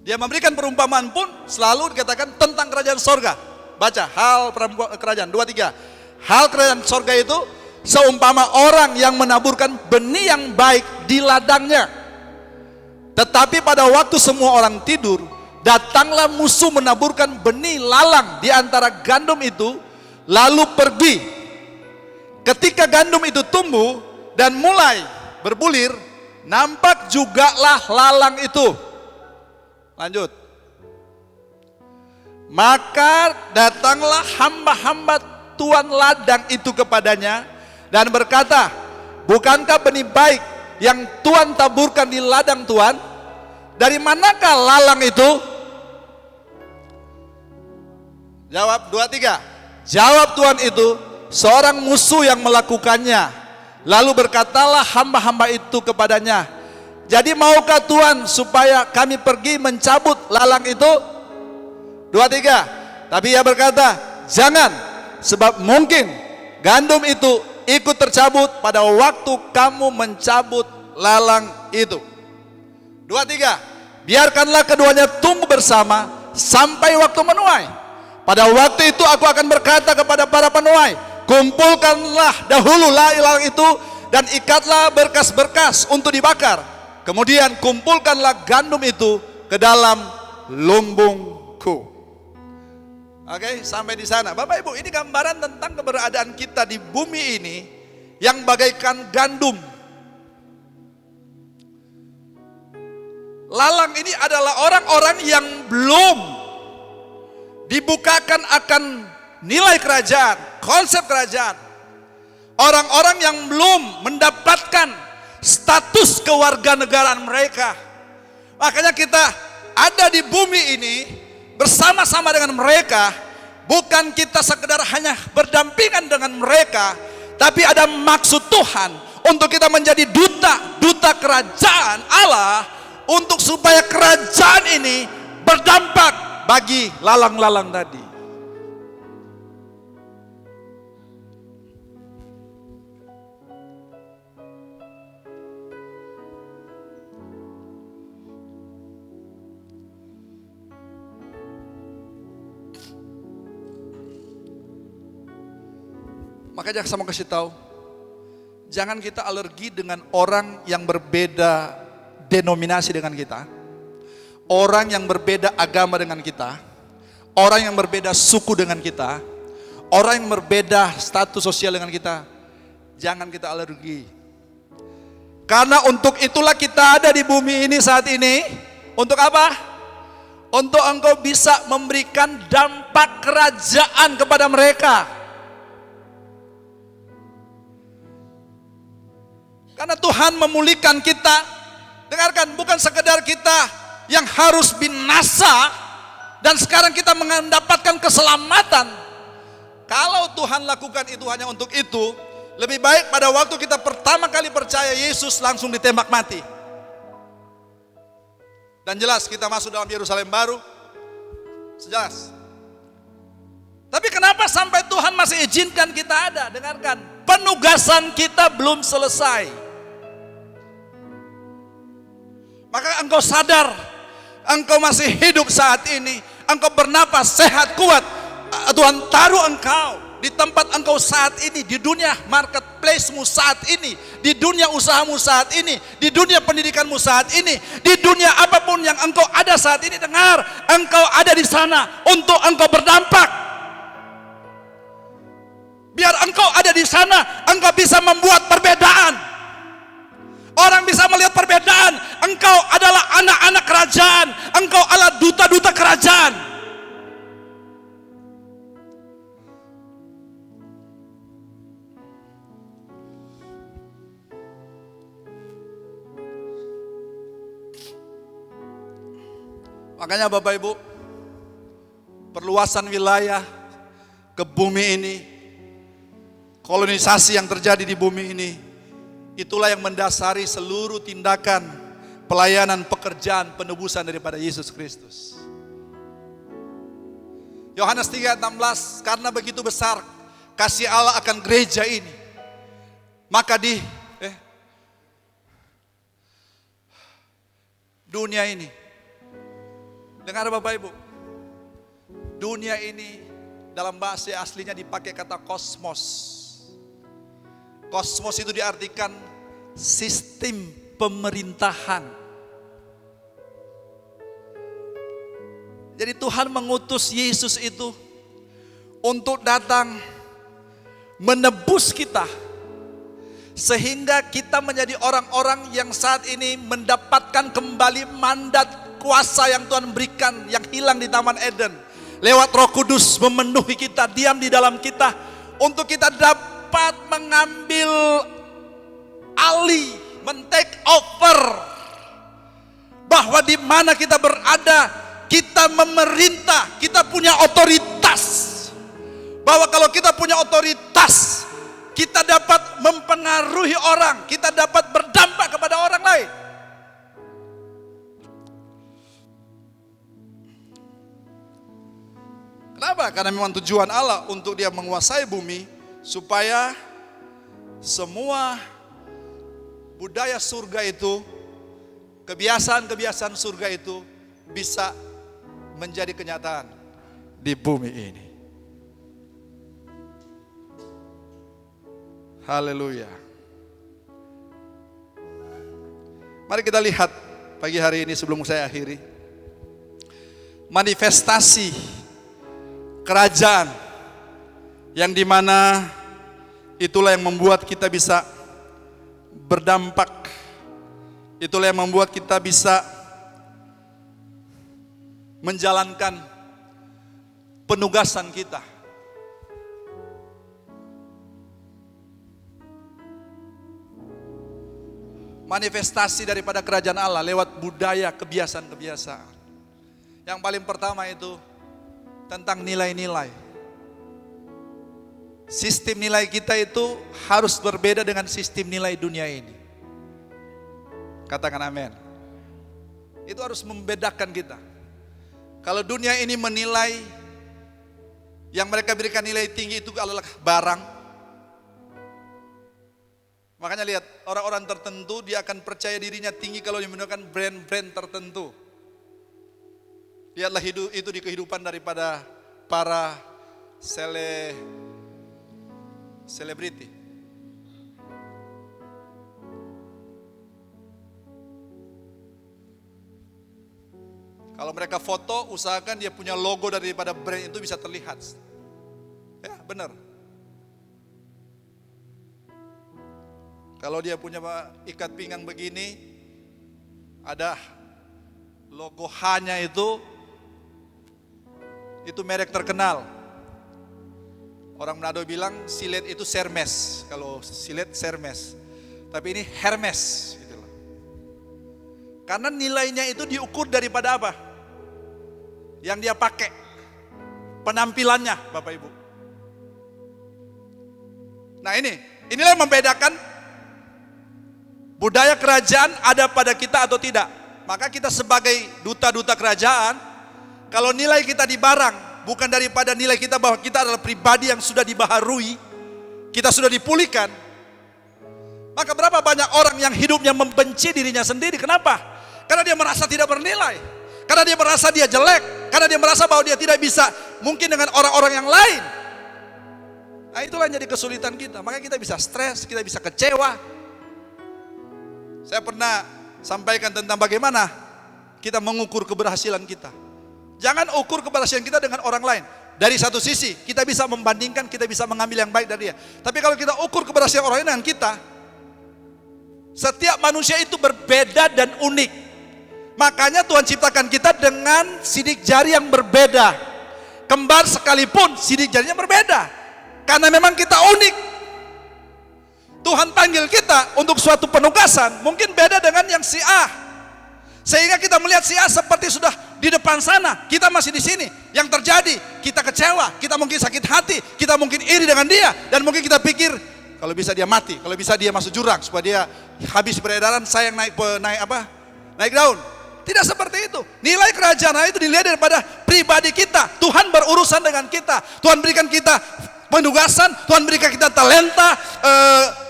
Dia memberikan perumpamaan pun selalu dikatakan tentang kerajaan sorga. Baca hal kerajaan 2, 3. Hal kerajaan sorga itu seumpama orang yang menaburkan benih yang baik di ladangnya. Tetapi pada waktu semua orang tidur, datanglah musuh menaburkan benih lalang di antara gandum itu, lalu pergi. Ketika gandum itu tumbuh dan mulai berbulir, nampak jugalah lalang itu. Lanjut. Maka datanglah hamba-hamba tuan ladang itu kepadanya dan berkata, bukankah benih baik yang Tuhan taburkan di ladang Tuhan? Dari manakah lalang itu? Jawab 2, 3. Jawab Tuhan itu, seorang musuh yang melakukannya. Lalu berkatalah hamba-hamba itu kepadanya, jadi maukah Tuhan supaya kami pergi mencabut lalang itu? 2, 3. Tapi ia berkata, jangan, sebab mungkin gandum itu ikut tercabut pada waktu kamu mencabut lalang itu. 2, 3. Biarkanlah keduanya tumbuh bersama sampai waktu menuai. Pada waktu itu aku akan berkata kepada para penuai, kumpulkanlah dahulu lalang itu dan ikatlah berkas-berkas untuk dibakar. Kemudian kumpulkanlah gandum itu ke dalam lumbungku. Oke, sampai di sana. Bapak Ibu, ini gambaran tentang keberadaan kita di bumi ini yang bagaikan gandum. Lalang ini adalah orang-orang yang belum dibukakan akan nilai kerajaan, konsep kerajaan. Orang-orang yang belum mendapatkan status kewarganegaraan mereka. Makanya kita ada di bumi ini bersama-sama dengan mereka, bukan kita sekedar hanya berdampingan dengan mereka, tapi ada maksud Tuhan untuk kita menjadi duta kerajaan Allah, untuk supaya kerajaan ini berdampak bagi lalang-lalang tadi. Makanya saya mau kasih tahu, jangan kita alergi dengan orang yang berbeda denominasi dengan kita, orang yang berbeda agama dengan kita, orang yang berbeda suku dengan kita, orang yang berbeda status sosial dengan kita. Jangan kita alergi. Karena untuk itulah kita ada di bumi ini saat ini. Untuk apa? Untuk engkau bisa memberikan dampak kerajaan kepada mereka. Karena Tuhan memulihkan kita. Dengarkan, bukan sekedar kita yang harus binasa dan sekarang kita mendapatkan keselamatan. Kalau Tuhan lakukan itu hanya untuk itu, lebih baik pada waktu kita pertama kali percaya Yesus langsung ditembak mati. Dan jelas kita masuk dalam Yerusalem baru. Sejelas. Tapi kenapa sampai Tuhan masih izinkan kita ada? Dengarkan, penugasan kita belum selesai. Maka engkau sadar, engkau masih hidup saat ini, engkau bernapas sehat kuat. Tuhan taruh engkau di tempat engkau saat ini, di dunia marketplace-mu saat ini, di dunia usahamu saat ini, di dunia pendidikanmu saat ini, di dunia apapun yang engkau ada saat ini. Dengar, engkau ada di sana untuk engkau berdampak. Biar engkau ada di sana, engkau bisa membuat perbedaan. Orang bisa melihat perbedaan. Engkau adalah anak-anak kerajaan, engkau adalah duta-duta kerajaan. Makanya Bapak Ibu, perluasan wilayah ke bumi ini, kolonisasi yang terjadi di bumi ini, itulah yang mendasari seluruh tindakan pelayanan pekerjaan penebusan daripada Yesus Kristus. Yohanes 3:16, karena begitu besar kasih Allah akan gereja ini, maka di dunia ini, dengar Bapak Ibu, dunia ini dalam bahasa aslinya dipakai kata kosmos. Kosmos itu diartikan sistem pemerintahan. Jadi Tuhan mengutus Yesus itu untuk datang menebus kita, sehingga kita menjadi orang-orang yang saat ini mendapatkan kembali mandat kuasa yang Tuhan berikan, yang hilang di Taman Eden. Lewat Roh Kudus memenuhi kita, diam di dalam kita, untuk kita dapat mengambil alih, men-take over, bahwa di mana kita berada, kita memerintah, kita punya otoritas. Bahwa kalau kita punya otoritas, kita dapat mempengaruhi orang, kita dapat berdampak kepada orang lain. Kenapa? Karena memang tujuan Allah untuk Dia menguasai bumi, supaya semua budaya surga itu, kebiasaan-kebiasaan surga itu bisa menjadi kenyataan di bumi ini. Haleluya. Mari kita lihat pagi hari ini sebelum saya akhiri, manifestasi kerajaan yang dimana itulah yang membuat kita bisa berdampak, itulah yang membuat kita bisa menjalankan penugasan kita. Manifestasi daripada kerajaan Allah lewat budaya, kebiasaan-kebiasaan. Yang paling pertama itu tentang nilai-nilai. Sistem nilai kita itu harus berbeda dengan sistem nilai dunia ini. Katakan amin. Itu harus membedakan kita. Kalau dunia ini menilai, yang mereka berikan nilai tinggi itu adalah barang. Makanya lihat, orang-orang tertentu dia akan percaya dirinya tinggi kalau dia menggunakan brand-brand tertentu. Lihatlah itu di kehidupan daripada para selebriti. Kalau mereka foto, usahakan dia punya logo daripada brand itu bisa terlihat. Ya, benar. Kalau dia punya ikat pinggang begini, ada logo H-nya itu merek terkenal. Orang Manado bilang silet itu Hermes, kalau silet Hermes. Tapi ini Hermes gitu loh. Karena nilainya itu diukur daripada apa? Yang dia pakai. Penampilannya, Bapak Ibu. Nah inilah yang membedakan budaya kerajaan ada pada kita atau tidak. Maka kita sebagai duta-duta kerajaan, kalau nilai kita di barang, bukan daripada nilai kita bahwa kita adalah pribadi yang sudah dibaharui, kita sudah dipulihkan, maka berapa banyak orang yang hidupnya membenci dirinya sendiri. Kenapa? Karena dia merasa tidak bernilai, karena dia merasa dia jelek, karena dia merasa bahwa dia tidak bisa mungkin dengan orang-orang yang lain. Nah itulah yang jadi kesulitan kita, makanya kita bisa stres, kita bisa kecewa. Saya pernah sampaikan tentang bagaimana kita mengukur keberhasilan kita. Jangan ukur keberhasilan kita dengan orang lain. Dari satu sisi, kita bisa membandingkan, kita bisa mengambil yang baik dari dia. Tapi kalau kita ukur keberhasilan orang lain dengan kita, setiap manusia itu berbeda dan unik. Makanya Tuhan ciptakan kita dengan sidik jari yang berbeda. Kembar sekalipun sidik jarinya berbeda. Karena memang kita unik. Tuhan panggil kita untuk suatu penugasan, mungkin beda dengan yang si A. Sehingga kita melihat si A seperti sudah di depan sana, kita masih di sini. Yang terjadi, kita kecewa, kita mungkin sakit hati, kita mungkin iri dengan dia, dan mungkin kita pikir kalau bisa dia mati, kalau bisa dia masuk jurang supaya dia habis peredaran, saya yang naik daun. Tidak seperti itu. Nilai kerajaan Allah itu dilihat daripada pribadi kita. Tuhan berurusan dengan kita. Tuhan berikan kita penugasan, Tuhan berikan kita talenta,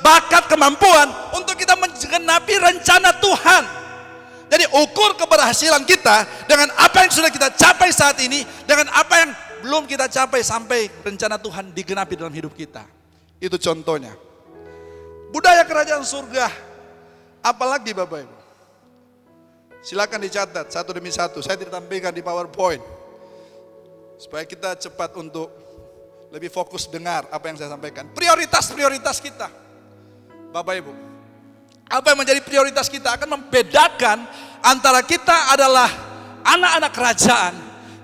bakat, kemampuan untuk kita menggenapi rencana Tuhan. Jadi ukur keberhasilan kita dengan apa yang sudah kita capai saat ini, dengan apa yang belum kita capai sampai rencana Tuhan digenapi dalam hidup kita. Itu contohnya. Budaya kerajaan surga, apalagi Bapak Ibu? Silakan dicatat satu demi satu. Saya tidak tampilkan di PowerPoint supaya kita cepat untuk lebih fokus dengar apa yang saya sampaikan. Prioritas-prioritas kita, Bapak Ibu. Apa yang menjadi prioritas kita akan membedakan antara kita adalah anak-anak kerajaan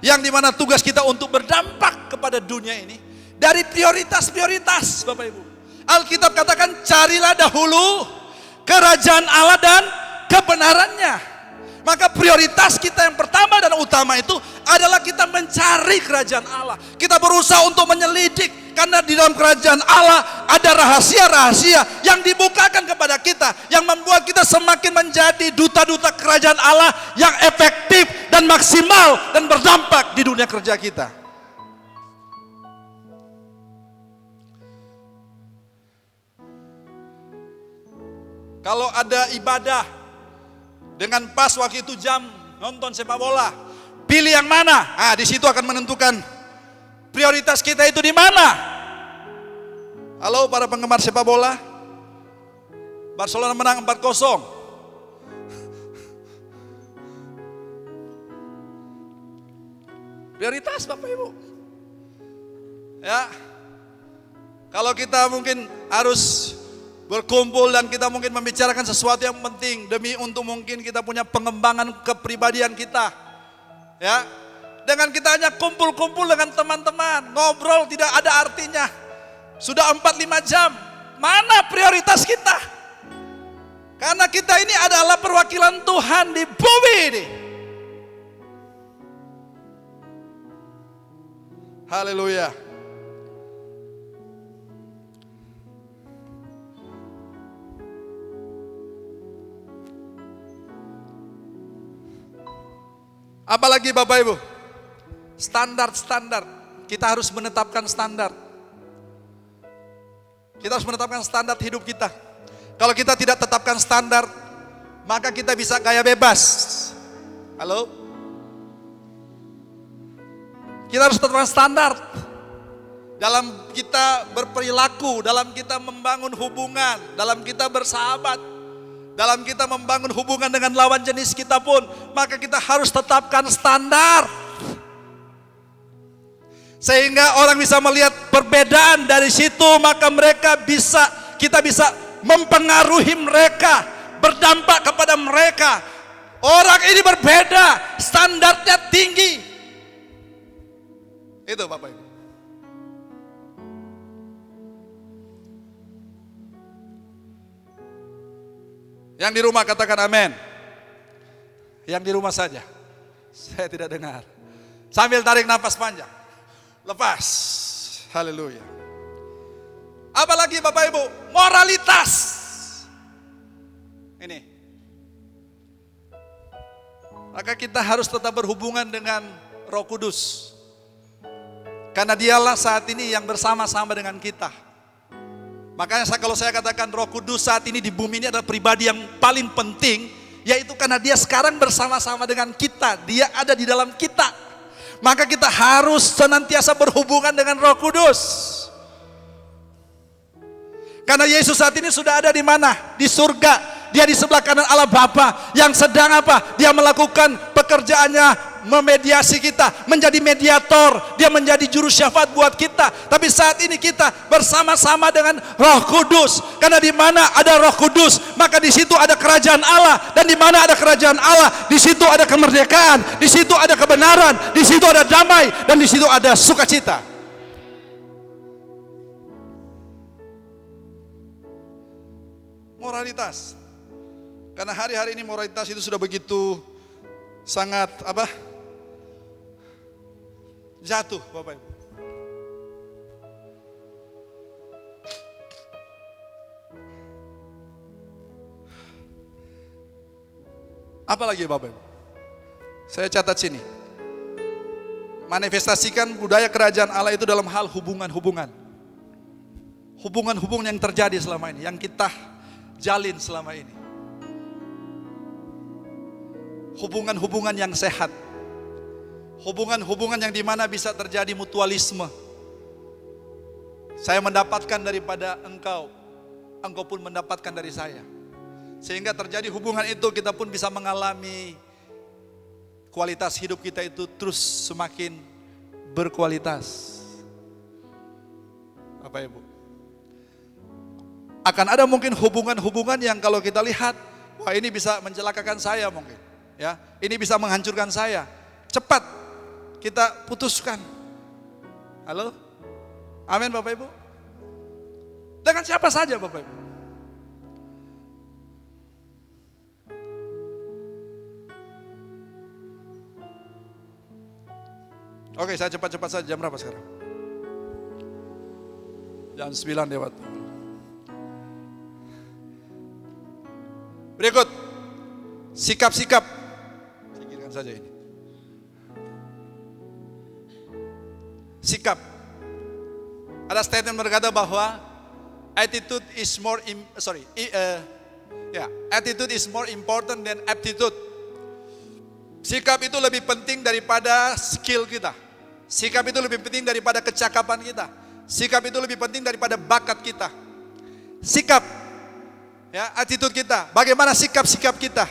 yang dimana tugas kita untuk berdampak kepada dunia ini dari prioritas-prioritas, Bapak Ibu. Alkitab katakan carilah dahulu kerajaan Allah dan kebenarannya. Maka prioritas kita yang pertama dan utama itu adalah kita mencari kerajaan Allah. Kita berusaha untuk menyelidik, karena di dalam kerajaan Allah ada rahasia-rahasia yang dibukakan kepada kita, yang membuat kita semakin menjadi duta-duta kerajaan Allah yang efektif dan maksimal dan berdampak di dunia kerja kita. Kalau ada ibadah dengan pas waktu itu jam nonton sepak bola, pilih yang mana? Di situ akan menentukan prioritas kita itu di mana. Halo para penggemar sepak bola, Barcelona menang 4-0. Prioritas Bapak Ibu. Ya, kalau kita mungkin harus berkumpul dan kita mungkin membicarakan sesuatu yang penting demi untuk mungkin kita punya pengembangan kepribadian kita. Ya, dengan kita hanya kumpul-kumpul dengan teman-teman, ngobrol tidak ada artinya. Sudah 4-5 jam, mana prioritas kita? Karena kita ini adalah perwakilan Tuhan di bumi ini. Haleluya. Apalagi Bapak Ibu, standar-standar. Kita harus menetapkan standar. Kita harus menetapkan standar hidup kita. Kalau kita tidak tetapkan standar, maka kita bisa gaya bebas. Halo? Kita harus tetapkan standar. dalam kita berperilaku, dalam kita membangun hubungan, dalam kita bersahabat, dalam kita membangun hubungan dengan lawan jenis kita pun, maka kita harus tetapkan standar. Sehingga orang bisa melihat perbedaan dari situ, maka kita bisa mempengaruhi mereka, berdampak kepada mereka. Orang ini berbeda, standarnya tinggi. Itu Bapak Ibu. Yang di rumah katakan amin. Yang di rumah saja. Saya tidak dengar. Sambil tarik nafas panjang. Lepas. Haleluya. Apalagi Bapak Ibu, moralitas. Ini. Maka kita harus tetap berhubungan dengan Roh Kudus. Karena dialah saat ini yang bersama-sama dengan kita. Makanya kalau saya katakan Roh Kudus saat ini di bumi ini adalah pribadi yang paling penting, yaitu karena dia sekarang bersama-sama dengan kita. Dia ada di dalam kita. Maka kita harus senantiasa berhubungan dengan Roh Kudus. Karena Yesus saat ini sudah ada di mana? Di surga. Dia di sebelah kanan Allah Bapa yang sedang apa? Dia melakukan pekerjaannya, memediasi kita, menjadi mediator. Dia menjadi juru syafaat buat kita. Tapi saat ini kita bersama-sama dengan Roh Kudus. Karena di mana ada Roh Kudus, maka di situ ada kerajaan Allah. Dan di mana ada kerajaan Allah, di situ ada kemerdekaan, di situ ada kebenaran, di situ ada damai, dan di situ ada sukacita. Moralitas. Karena hari-hari ini moralitas itu sudah begitu sangat jatuh Bapak Ibu. Apalagi Bapak Ibu? Saya catat sini. Manifestasikan budaya kerajaan Allah itu dalam hal hubungan-hubungan. Hubungan-hubungan yang terjadi selama ini, yang kita jalin selama ini. Hubungan-hubungan yang sehat. Hubungan-hubungan yang dimana bisa terjadi mutualisme. Saya mendapatkan daripada engkau, engkau pun mendapatkan dari saya. Sehingga terjadi hubungan itu, kita pun bisa mengalami kualitas hidup kita itu terus semakin berkualitas. Bapak Ibu, akan ada mungkin hubungan-hubungan yang kalau kita lihat, wah ini bisa mencelakakan saya mungkin. Ya, ini bisa menghancurkan saya. Cepat kita putuskan. Halo? Amin Bapak Ibu. Dengan siapa saja Bapak Ibu. Oke, saya cepat-cepat saja. Jam berapa sekarang? Jam 9 lewat. Berikut sikap-sikap. Singkirkan saja ini. Sikap. Ada statement berkata bahwa attitude is more attitude is more important than aptitude. Sikap itu lebih penting daripada skill kita. Sikap itu lebih penting daripada kecakapan kita. Sikap itu lebih penting daripada bakat kita. Sikap, ya, attitude kita. Bagaimana sikap-sikap kita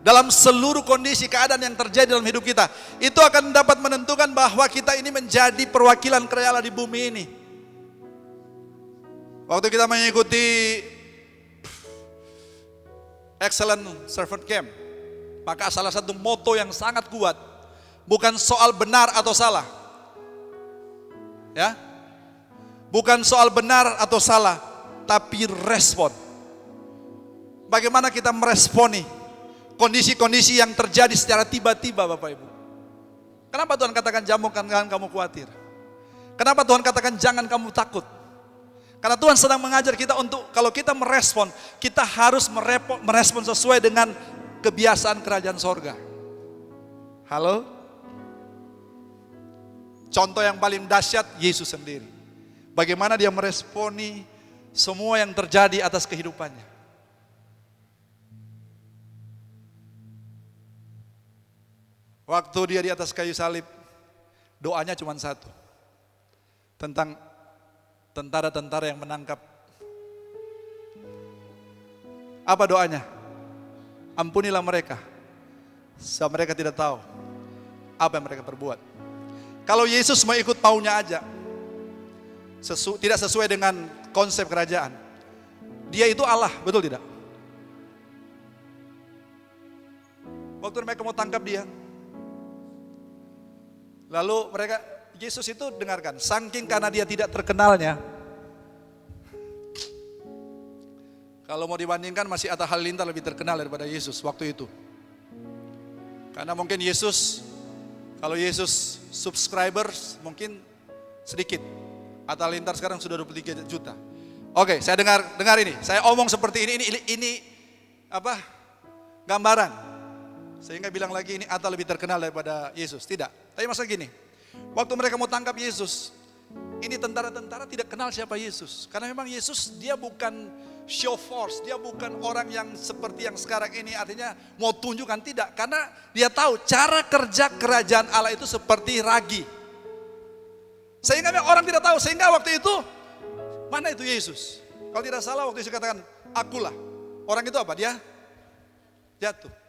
dalam seluruh kondisi keadaan yang terjadi dalam hidup kita, itu akan dapat menentukan bahwa kita ini menjadi perwakilan kerajaan Allah di bumi ini. Waktu kita mengikuti Excellent Servant Camp, maka salah satu moto yang sangat kuat bukan soal benar atau salah. Ya. Bukan soal benar atau salah, tapi respon. Bagaimana kita meresponi kondisi-kondisi yang terjadi secara tiba-tiba Bapak Ibu. Kenapa Tuhan katakan jangan kamu khawatir? Kenapa Tuhan katakan jangan kamu takut? Karena Tuhan sedang mengajar kita untuk kalau kita merespon, kita harus merespon sesuai dengan kebiasaan kerajaan sorga. Halo? Contoh yang paling dahsyat Yesus sendiri. Bagaimana dia meresponi semua yang terjadi atas kehidupannya. Waktu dia di atas kayu salib, doanya cuma satu. Tentang tentara-tentara yang menangkap. Apa doanya? Ampunilah mereka, sebab mereka tidak tahu apa yang mereka perbuat. Kalau Yesus mau ikut maunya aja, tidak sesuai dengan konsep kerajaan. Dia itu Allah, betul tidak? Waktu mereka mau tangkap dia, lalu Yesus itu dengarkan, saking karena dia tidak terkenalnya. Kalau mau dibandingkan masih Atta Halilintar lebih terkenal daripada Yesus waktu itu. Karena mungkin kalau Yesus subscribers mungkin sedikit. Atta Halilintar sekarang sudah 23 juta. Oke, saya dengar ini. Saya omong seperti ini gambaran. Sehingga bilang lagi ini Atta lebih terkenal daripada Yesus. Tidak. Tapi maksudnya gini. Waktu mereka mau tangkap Yesus, ini tentara-tentara tidak kenal siapa Yesus. Karena memang Yesus dia bukan show force, dia bukan orang yang seperti yang sekarang ini artinya mau tunjukkan, tidak. Karena dia tahu cara kerja kerajaan Allah itu seperti ragi. Sehingga orang tidak tahu, sehingga waktu itu mana itu Yesus? Kalau tidak salah waktu itu katakan akulah. Orang itu apa? Dia jatuh.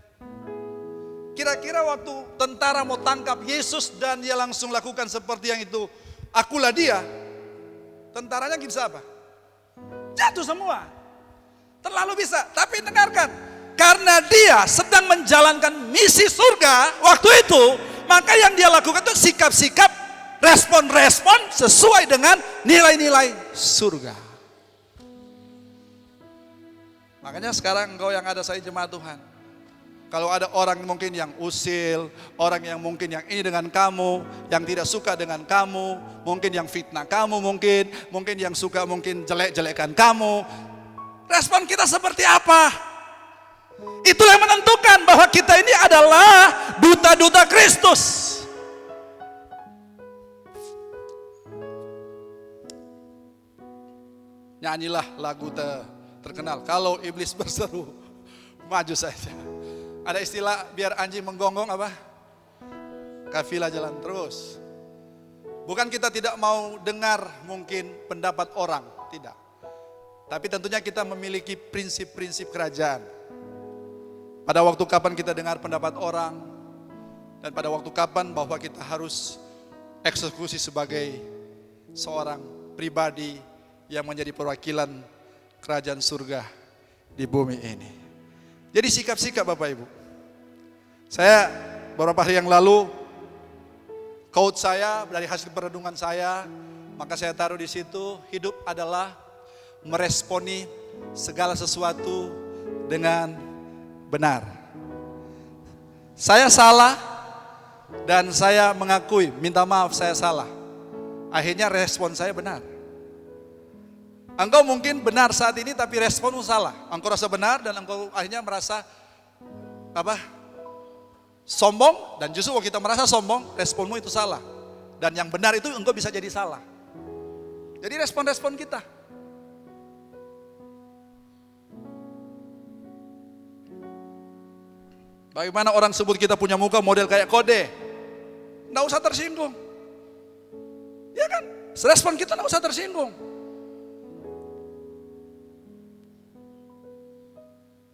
Kira-kira waktu tentara mau tangkap Yesus dan dia langsung lakukan seperti yang itu, akulah dia. Tentaranya bisa apa? Jatuh semua. Terlalu bisa. Tapi dengarkan, karena dia sedang menjalankan misi surga waktu itu, maka yang dia lakukan itu sikap-sikap, respon-respon sesuai dengan nilai-nilai surga. Makanya sekarang engkau yang ada saya jemaat Tuhan, kalau ada orang mungkin yang usil, orang yang mungkin yang ini dengan kamu, yang tidak suka dengan kamu, mungkin yang fitnah kamu, mungkin yang suka mungkin jelek-jelekan kamu, respon kita seperti apa? Itulah yang menentukan bahwa kita ini adalah duta-duta Kristus. Nyanyilah lagu terkenal, kalau iblis berseru, maju saja. Ada istilah biar anjing menggonggong apa? Kafilah jalan terus. Bukan kita tidak mau dengar mungkin pendapat orang, tidak. Tapi tentunya kita memiliki prinsip-prinsip kerajaan. Pada waktu kapan kita dengar pendapat orang, dan pada waktu kapan bahwa kita harus eksekusi sebagai seorang pribadi yang menjadi perwakilan kerajaan surga di bumi ini. Jadi sikap-sikap Bapak Ibu. Saya beberapa hari yang lalu, quote saya dari hasil perenungan saya, maka saya taruh di situ, hidup adalah meresponi segala sesuatu dengan benar. Saya salah dan saya mengakui, minta maaf saya salah. Akhirnya respon saya benar. Engkau mungkin benar saat ini tapi responmu salah. Engkau rasa benar dan engkau akhirnya merasa sombong, dan justru kalau kita merasa sombong, responmu itu salah. Dan yang benar itu engkau bisa jadi salah. Jadi respon-respon kita. Bagaimana orang sebut kita punya muka model kayak kode, nggak usah tersinggung. Ya kan? Respon kita nggak usah tersinggung.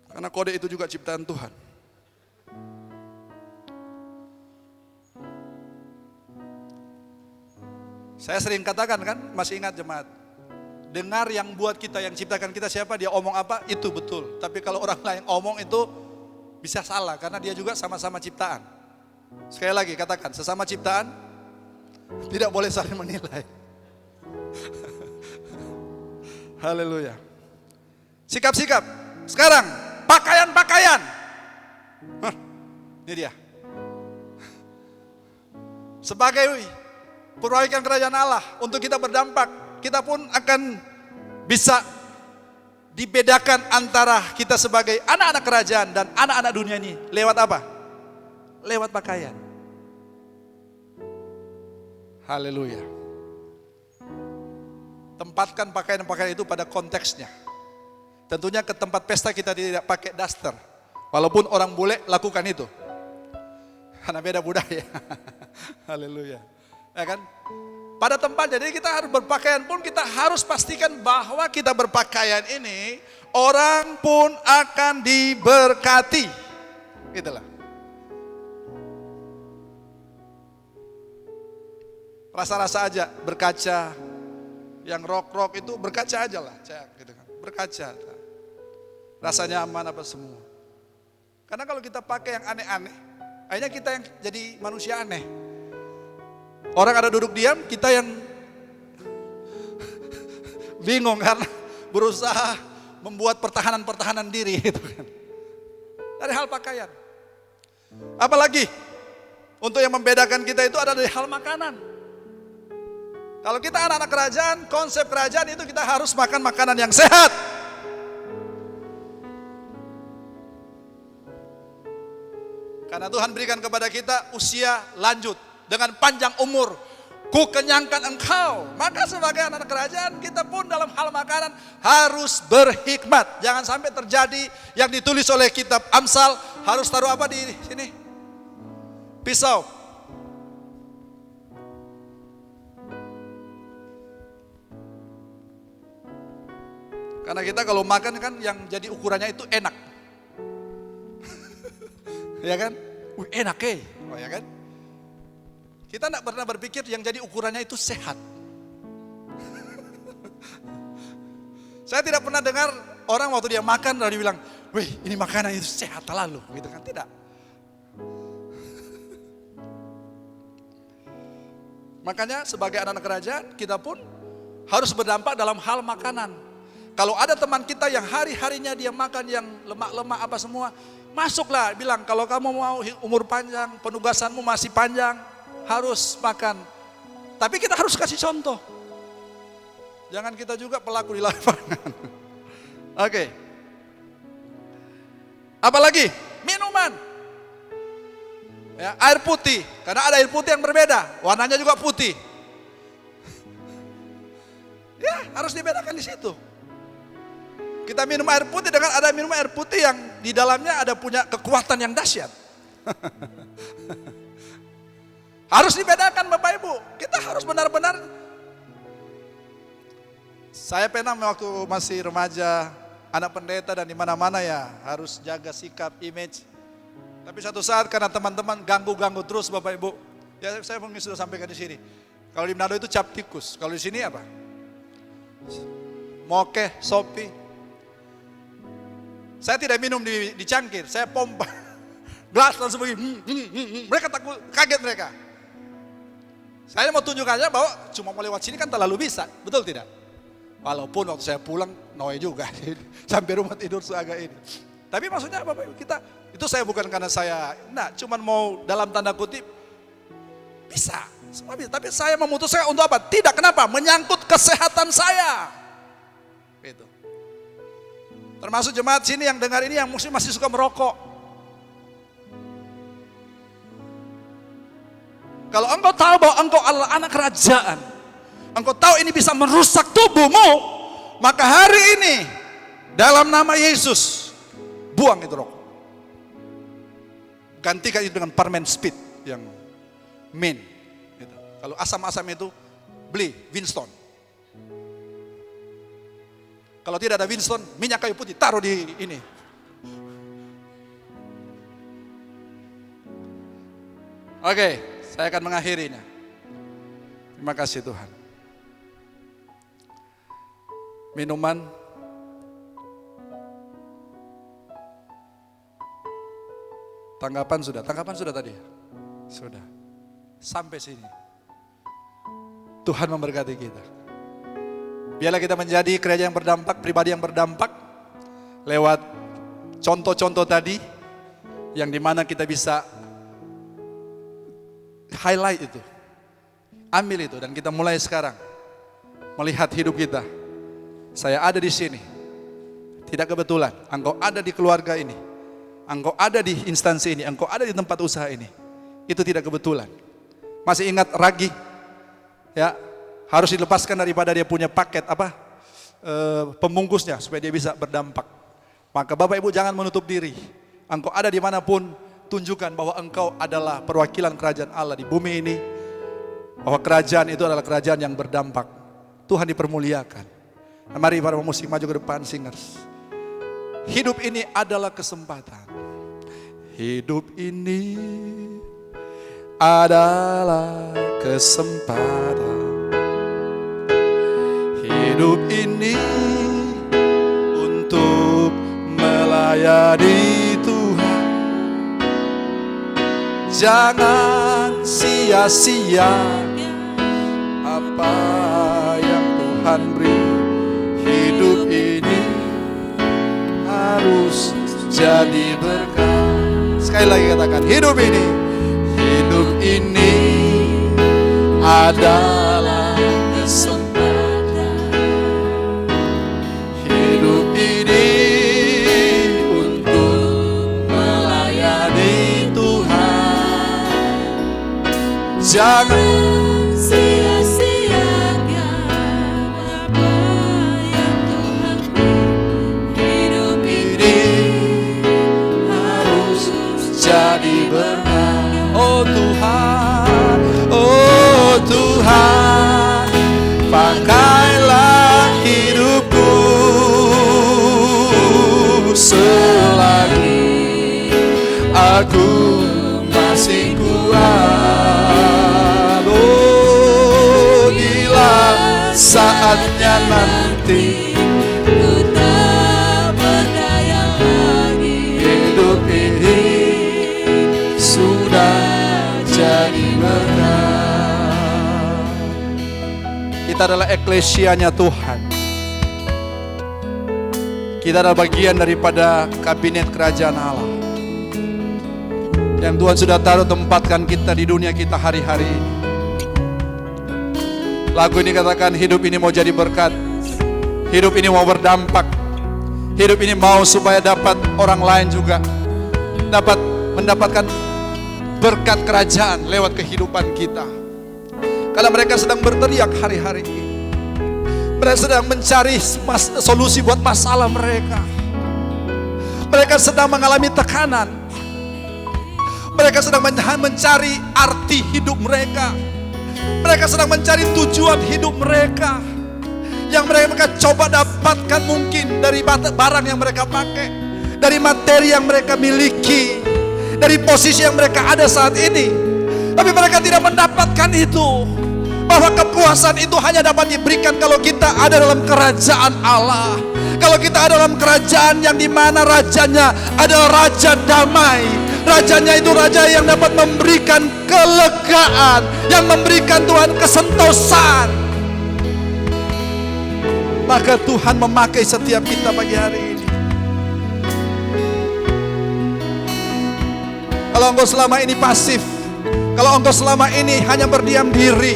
Karena kode itu juga ciptaan Tuhan. Saya sering katakan kan, masih ingat jemaat, dengar yang buat kita, yang ciptakan kita siapa, dia omong apa, itu betul. Tapi kalau orang lain omong itu bisa salah, karena dia juga sama-sama ciptaan. Sekali lagi katakan, sesama ciptaan tidak boleh saling menilai. Haleluya. Sikap-sikap. Sekarang pakaian-pakaian. Ini dia. Sebagai perwakilan kerajaan Allah, untuk kita berdampak, kita pun akan bisa dibedakan antara kita sebagai anak-anak kerajaan dan anak-anak dunia ini. Lewat apa? Lewat pakaian. Haleluya. Tempatkan pakaian-pakaian itu pada konteksnya. Tentunya ke tempat pesta kita tidak pakai daster. Walaupun orang bule lakukan itu. Karena beda budaya. Haleluya. Ya kan? pada tempatnya. Jadi kita harus berpakaian pun kita harus pastikan bahwa kita berpakaian ini orang pun akan diberkati. Itulah. Rasa-rasa aja berkaca, yang rock itu berkaca aja lah, gitu kan. Berkaca. Rasanya aman apa semua. Karena kalau kita pakai yang aneh-aneh, akhirnya kita yang jadi manusia aneh. Orang ada duduk diam, kita yang bingung karena berusaha membuat pertahanan diri gitu kan. Dari hal pakaian. Apalagi untuk yang membedakan kita itu ada dari hal makanan. Kalau kita anak-anak kerajaan, konsep kerajaan itu kita harus makan makanan yang sehat. Karena Tuhan berikan kepada kita usia lanjut dengan panjang umur. Ku kenyangkan engkau. Maka sebagai anak kerajaan kita pun dalam hal makanan harus berhikmat. Jangan sampai terjadi yang ditulis oleh kitab Amsal, harus taruh apa di sini? Pisau. Karena kita kalau makan kan yang jadi ukurannya itu enak. Ya kan? Enak Oh ya kan? Kita tidak pernah berpikir yang jadi ukurannya itu sehat. Saya tidak pernah dengar orang waktu dia makan lalu bilang, wih ini makanan itu sehat lalu. Gitu kan? Tidak. Makanya sebagai anak kerajaan kita pun harus berdampak dalam hal makanan. Kalau ada teman kita yang hari-harinya dia makan yang lemak-lemak apa semua, masuklah bilang kalau kamu mau umur panjang, penugasanmu masih panjang, harus makan. Tapi kita harus kasih contoh. Jangan kita juga pelaku di lapangan. Oke. Apalagi minuman. Ya, air putih, karena ada air putih yang berbeda, warnanya juga putih. Ya, harus dibedakan di situ. Kita minum air putih dengan ada minum air putih yang di dalamnya ada punya kekuatan yang dahsyat. Harus dibedakan Bapak Ibu. Kita harus benar-benar. Saya pernah waktu masih remaja, anak pendeta dan di mana-mana ya harus jaga sikap, image. Tapi satu saat karena teman-teman ganggu terus Bapak Ibu. Ya saya mungkin sudah sampaikan di sini. Kalau di Manado itu cap tikus, kalau di sini apa? Moke, sopi. Saya tidak minum di cangkir, saya pompa. Gelas langsung begini. Mereka takut, kaget mereka. Saya mau tunjuk aja bahwa cuma mau lewat sini kan terlalu bisa, betul tidak? Walaupun waktu saya pulang, noe juga. Sampai rumah tidur seagak ini. Tapi maksudnya Bapak Ibu kita, itu saya bukan karena saya, cuman mau dalam tanda kutip, bisa. Semua bisa. Tapi saya memutuskan untuk apa? Tidak, kenapa? Menyangkut kesehatan saya. Itu. Termasuk jemaat sini yang dengar ini yang mungkin masih suka merokok. Kalau engkau tahu bahwa engkau adalah anak kerajaan, engkau tahu ini bisa merusak tubuhmu, maka hari ini dalam nama Yesus buang itu rokok. Gantikan itu dengan permen speed yang mint. Gitu. Kalau asam-asam itu beli Winston. Kalau tidak ada Winston, minyak kayu putih taruh di ini. Oke, saya akan mengakhirinya. Terima kasih Tuhan. Minuman. Tanggapan sudah tadi? Sudah. Sampai sini. Tuhan memberkati kita. Biarlah kita menjadi gereja yang berdampak, pribadi yang berdampak lewat contoh-contoh tadi yang dimana kita bisa highlight itu, ambil itu dan kita mulai sekarang melihat hidup kita. Saya ada di sini, tidak kebetulan. Engkau ada di keluarga ini, engkau ada di instansi ini, engkau ada di tempat usaha ini. Itu tidak kebetulan. Masih ingat Ragi? Ya. Harus dilepaskan daripada dia punya paket pembungkusnya supaya dia bisa berdampak. Maka Bapak Ibu jangan menutup diri. Engkau ada dimanapun, tunjukkan bahwa engkau adalah perwakilan kerajaan Allah di bumi ini. bahwa kerajaan itu adalah kerajaan yang berdampak. Tuhan dipermuliakan. Mari para musik maju ke depan, singers. Hidup ini adalah kesempatan. Hidup ini adalah kesempatan. Hidup ini untuk melayani Tuhan. Jangan sia-sia apa yang Tuhan beri. Hidup ini harus jadi berkat. Sekali lagi katakan, hidup ini adalah kesempatan. Hidup ini untuk melayani Tuhan. Jangan sia-siakan apa yang Tuhan beri. Hidup ini harus jadi berkat. Oh Tuhan, oh Tuhan, pakailah hidupku selagi aku masih kuat. Oh, bila saatnya nanti ku tak berdaya lagi, hidup ini sudah jadi berkat. Kita adalah eklesianya Tuhan. Kita adalah bagian daripada kabinet kerajaan Allah yang Tuhan sudah taruh tempatkan kita di dunia kita hari-hari ini. Lagu ini katakan, hidup ini mau jadi berkat. Hidup ini mau berdampak. Hidup ini mau supaya dapat orang lain juga dapat mendapatkan berkat kerajaan lewat kehidupan kita. Karena mereka sedang berteriak hari-hari ini. Mereka sedang mencari solusi buat masalah mereka. Mereka sedang mengalami tekanan. Mereka sedang mencari arti hidup mereka. Mereka sedang mencari tujuan hidup mereka. Yang mereka coba dapatkan mungkin dari barang yang mereka pakai, dari materi yang mereka miliki, dari posisi yang mereka ada saat ini. Tapi mereka tidak mendapatkan itu. Bahwa kepuasan itu hanya dapat diberikan kalau kita ada dalam kerajaan Allah. Kalau kita ada dalam kerajaan yang dimana rajanya adalah raja damai. Rajanya itu raja yang dapat memberikan kelegaan, yang memberikan Tuhan kesentosan. Maka Tuhan memakai setiap kita pagi hari ini. Kalau engkau selama ini pasif, kalau engkau selama ini hanya berdiam diri,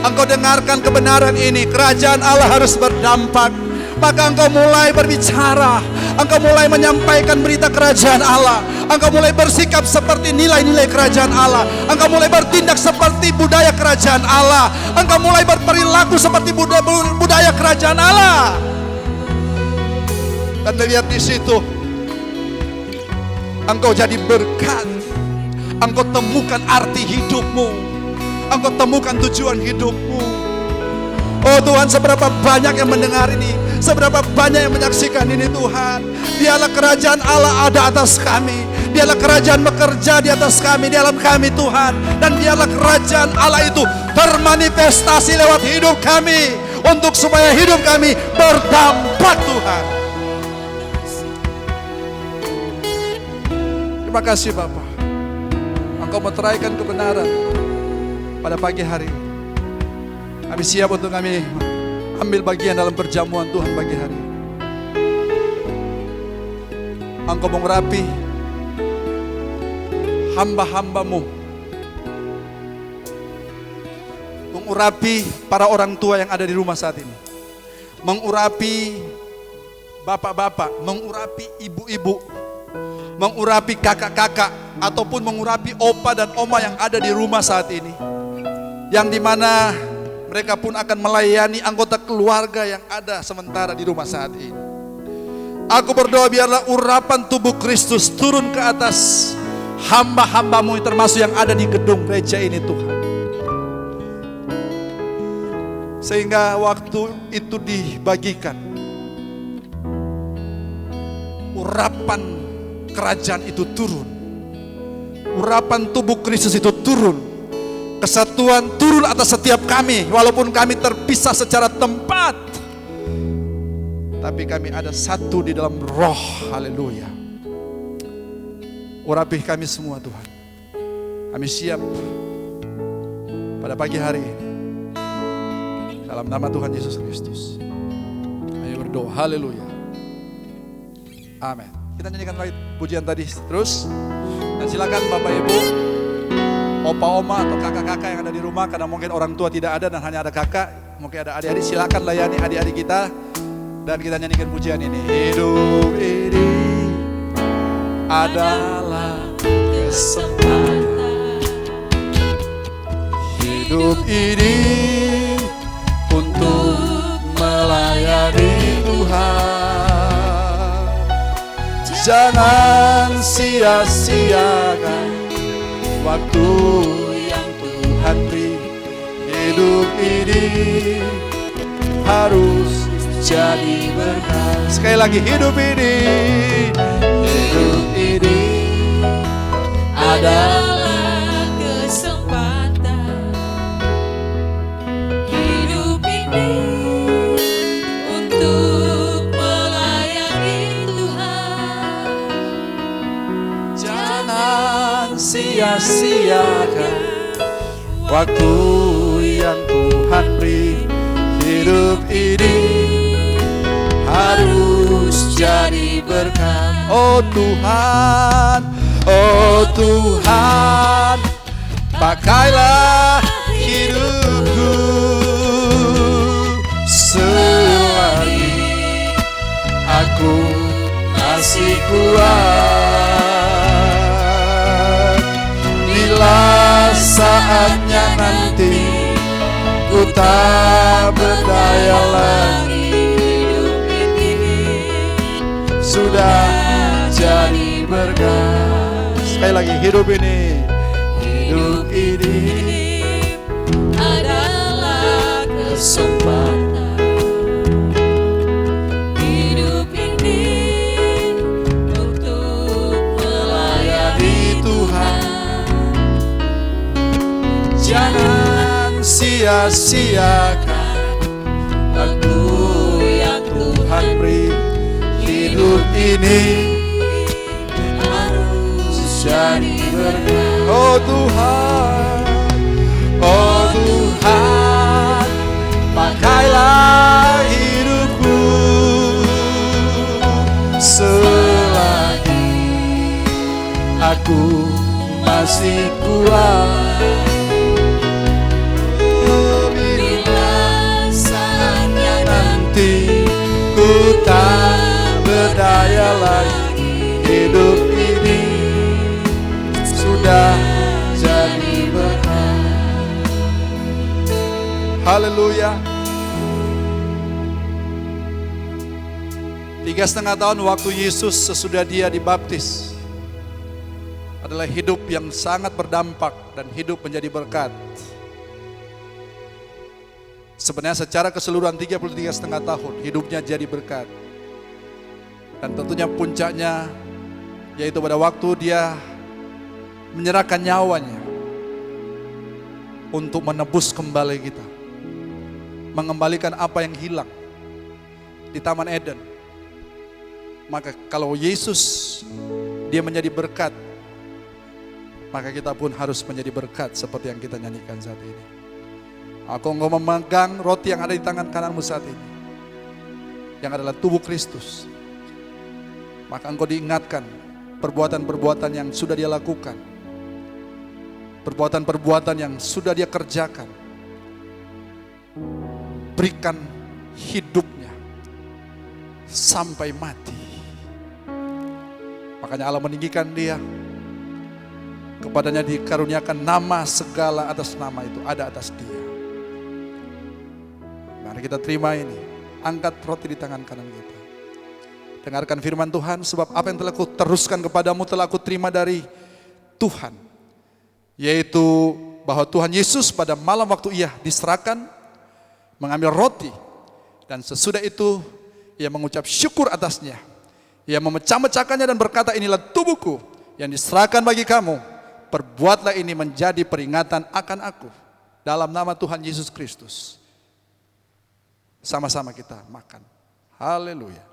engkau dengarkan kebenaran ini, kerajaan Allah harus berdampak. Maka engkau mulai berbicara, engkau mulai menyampaikan berita kerajaan Allah, engkau mulai bersikap seperti nilai-nilai kerajaan Allah, engkau mulai bertindak seperti budaya kerajaan Allah, engkau mulai berperilaku seperti budaya kerajaan Allah. Dan lihat di situ, engkau jadi berkat. Engkau temukan arti hidupmu, engkau temukan tujuan hidupmu. Oh Tuhan, seberapa banyak yang mendengar ini, seberapa banyak yang menyaksikan ini Tuhan. Biarlah kerajaan Allah ada atas kami. Biarlah kerajaan bekerja di atas kami, di dalam kami Tuhan. Dan biarlah kerajaan Allah itu termanifestasi lewat hidup kami, untuk supaya hidup kami berdampak Tuhan. Terima kasih Bapa, Engkau meteraikan kebenaran pada pagi hari. Kami siap untuk kami ambil bagian dalam perjamuan Tuhan pagi hari. Engkau mengurapi hamba-hambamu, mengurapi para orang tua yang ada di rumah saat ini, mengurapi bapak-bapak, mengurapi ibu-ibu, mengurapi kakak-kakak, ataupun mengurapi opa dan oma yang ada di rumah saat ini, yang dimana mereka pun akan melayani anggota keluarga yang ada sementara di rumah saat ini. Aku berdoa biarlah urapan tubuh Kristus turun ke atas hamba-hambamu, termasuk yang ada di gedung gereja ini Tuhan. Sehingga waktu itu dibagikan, urapan kerajaan itu turun, urapan tubuh Kristus itu turun, kesatuan turun atas setiap kami. Walaupun kami terpisah secara tempat, tapi kami ada satu di dalam roh. Haleluya. Urapi kami semua Tuhan. Kami siap pada pagi hari ini, dalam nama Tuhan Yesus Kristus. Ayo berdoa. Haleluya. Amin. Kita nyanyikan lagi pujian tadi terus. Dan silakan Bapak Ibu, opa oma atau kakak-kakak yang ada di rumah, karena mungkin orang tua tidak ada dan hanya ada kakak, mungkin ada adik-adik, silakan layani adik-adik kita dan kita nyanyikan pujian ini. Hidup ini adalah kesempatan, hidup ini untuk melayani Tuhan. Jangan sia-siakan waktu yang Tuhan beri. Hidup ini harus jadi berkat. Sekali lagi, hidup ini adalah kesempatan. Hidup ini untuk melayani Tuhan. Jangan sia-siakan waktu yang Tuhan beri. Hidup ini harus jadi berkat. Oh Tuhan, oh Tuhan, pakailah hidupku selagi aku masih kuat. Bila saatnya nanti ku tak berdaya lagi, Hidup ini sudah jadi berkat. Sekali lagi, hidup ini adalah kesempatan. Hidup ini untuk melayani Tuhan. Jangan sia-siakan waktu yang Tuhan beri. Hidup ini harus jadi berkat. Oh Tuhan, oh Tuhan, pakailah hidupku selagi aku masih kuat. Bila saatnya Nanti ku tak berdaya lagi. Hidup ini sudah jadi berkat. Haleluya. 3,5 tahun waktu Yesus sesudah dia dibaptis adalah hidup yang sangat berdampak dan hidup menjadi berkat. Sebenarnya secara keseluruhan 33,5 tahun hidupnya jadi berkat. Dan tentunya puncaknya yaitu pada waktu dia menyerahkan nyawanya untuk menebus kembali kita, mengembalikan apa yang hilang di Taman Eden. Maka kalau Yesus dia menjadi berkat, maka kita pun harus menjadi berkat seperti yang kita nyanyikan saat ini. Aku engkau memegang roti yang ada di tangan kananmu saat ini, yang adalah tubuh Kristus. Maka engkau diingatkan perbuatan-perbuatan yang sudah dia lakukan, perbuatan-perbuatan yang sudah dia kerjakan. Berikan hidupnya sampai mati. Makanya Allah meninggikan dia, kepadanya dikaruniakan nama segala atas nama itu ada atas dia. Mari kita terima ini. Angkat roti di tangan kanan kita. Dengarkan firman Tuhan, sebab apa yang telah ku teruskan kepadamu telah ku terima dari Tuhan, yaitu bahwa Tuhan Yesus pada malam waktu ia diserahkan, mengambil roti, dan sesudah itu ia mengucap syukur atasnya. Ia memecah-mecahkannya dan berkata, inilah tubuhku yang diserahkan bagi kamu. Perbuatlah ini menjadi peringatan akan aku. Dalam nama Tuhan Yesus Kristus. Sama-sama kita makan. Haleluya.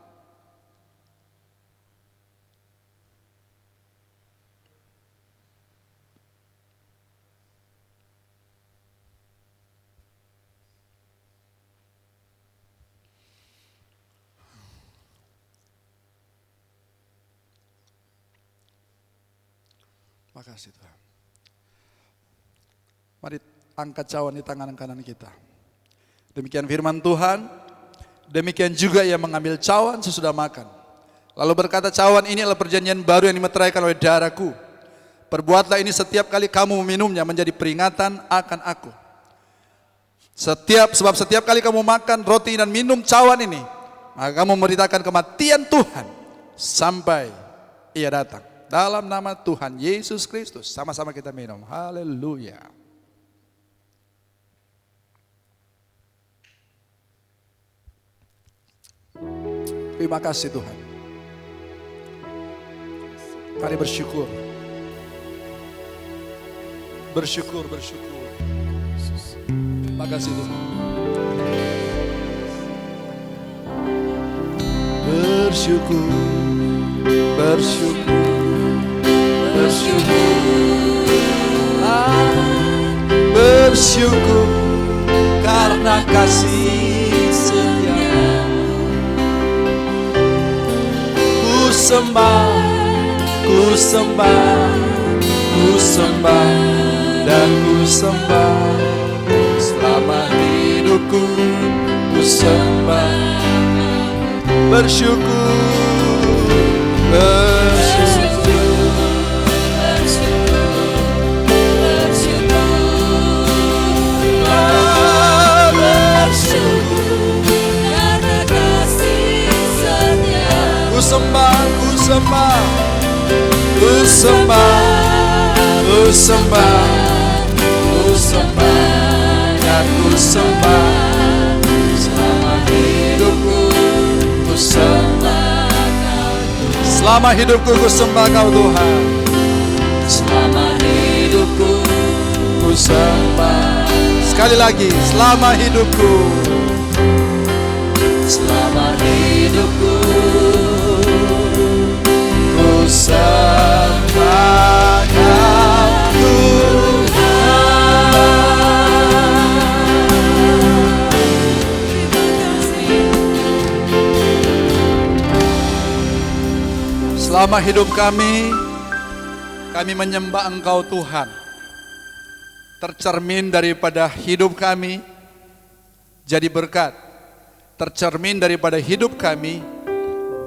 Makasih Tuhan. Mari angkat cawan di tangan kanan kita. Demikian firman Tuhan. Demikian juga ia mengambil cawan sesudah makan. Lalu berkata, cawan ini adalah perjanjian baru yang dimeteraikan oleh darahku. Perbuatlah ini setiap kali kamu meminumnya menjadi peringatan akan aku. Sebab setiap kali kamu makan roti dan minum cawan ini, maka kamu memberitakan kematian Tuhan sampai ia datang. Dalam nama Tuhan Yesus Kristus, sama-sama kita minum. Haleluya. Terima kasih Tuhan. Mari bersyukur. Bersyukur. Terima kasih Tuhan. Bersyukur. Bersyukur karena kasih setia-Mu. Ku sembah dan ku sembah selama hidupku. Ku sembah, bersyukur. Ku sembah dan ku sembah selama hidupku. Ku sembah Kau, selama hidupku ku sembah Kau Tuhan. Selama hidupku ku sembah. Sekali lagi, selama hidupku. Selama hidupku ku sembah Kau Tuhan. Selama hidup kami menyembah Engkau Tuhan. Tercermin daripada hidup kami jadi berkat. Tercermin daripada hidup kami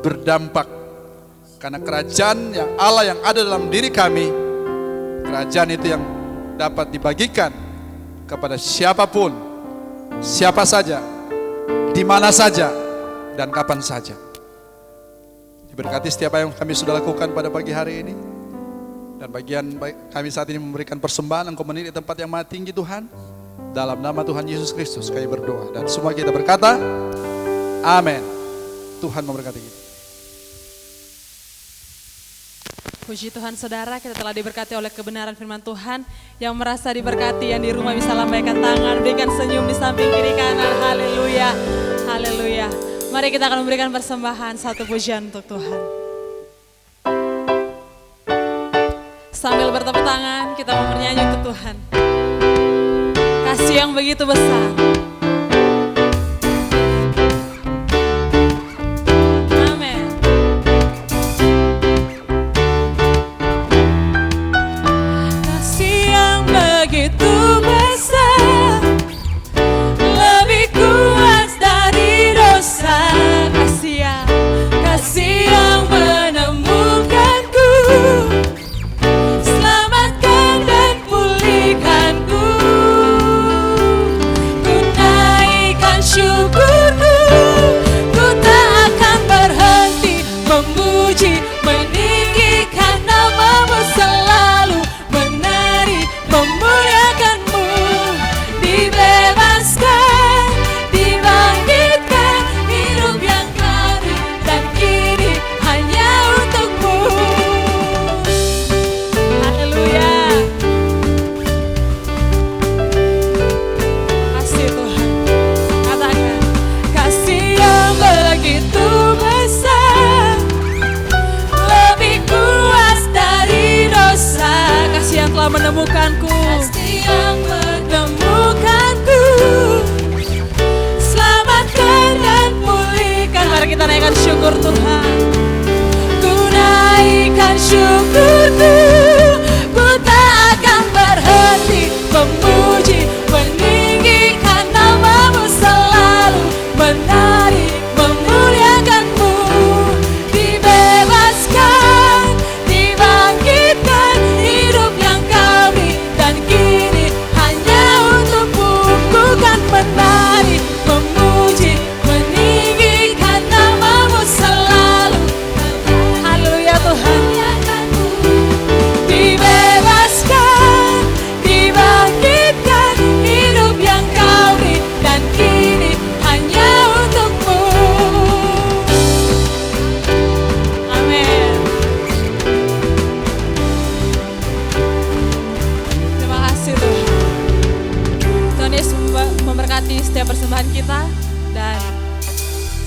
berdampak. Karena kerajaan yang Allah yang ada dalam diri kami, kerajaan itu yang dapat dibagikan kepada siapapun, siapa saja, di mana saja, dan kapan saja. Diberkati setiap yang kami sudah lakukan pada pagi hari ini. Dan bagian kami saat ini memberikan persembahan Engkau meniti tempat yang maha tinggi Tuhan. Dalam nama Tuhan Yesus Kristus kami berdoa. Dan semua kita berkata, amin. Tuhan memberkati kita. Puji Tuhan saudara, kita telah diberkati oleh kebenaran firman Tuhan. Yang merasa diberkati, yang di rumah bisa lambaikan tangan, berikan senyum di samping kiri kanan. Haleluya, haleluya. Mari kita akan memberikan persembahan satu pujian untuk Tuhan. Sambil bertepuk tangan, kita mau bernyanyi untuk Tuhan. Kasih yang begitu besar. Selamatkan dan pulihkanku. telah menemukanku. Kasih yang menemukanku, selamatkan dan pulihkan. Mari kita naikkan syukur Tuhan. Ku naikkan syukurku, ku tak akan berhenti memuji, meninggikan namamu selalu, menari, memuliakanmu. Dibebaskan, dibangkitkan, hidup yang kau beri dan kini hanya untukmu. Ku kan menari, memuji, meninggikan namamu selalu. Haleluya Tuhan. Dibebaskan, dibangkitkan, hidup yang kau beri dan kini hanya untukmu. Amin. Terima kasih Tuhan. Tuhan Yesus memberkati setiap persembahan kita. Dan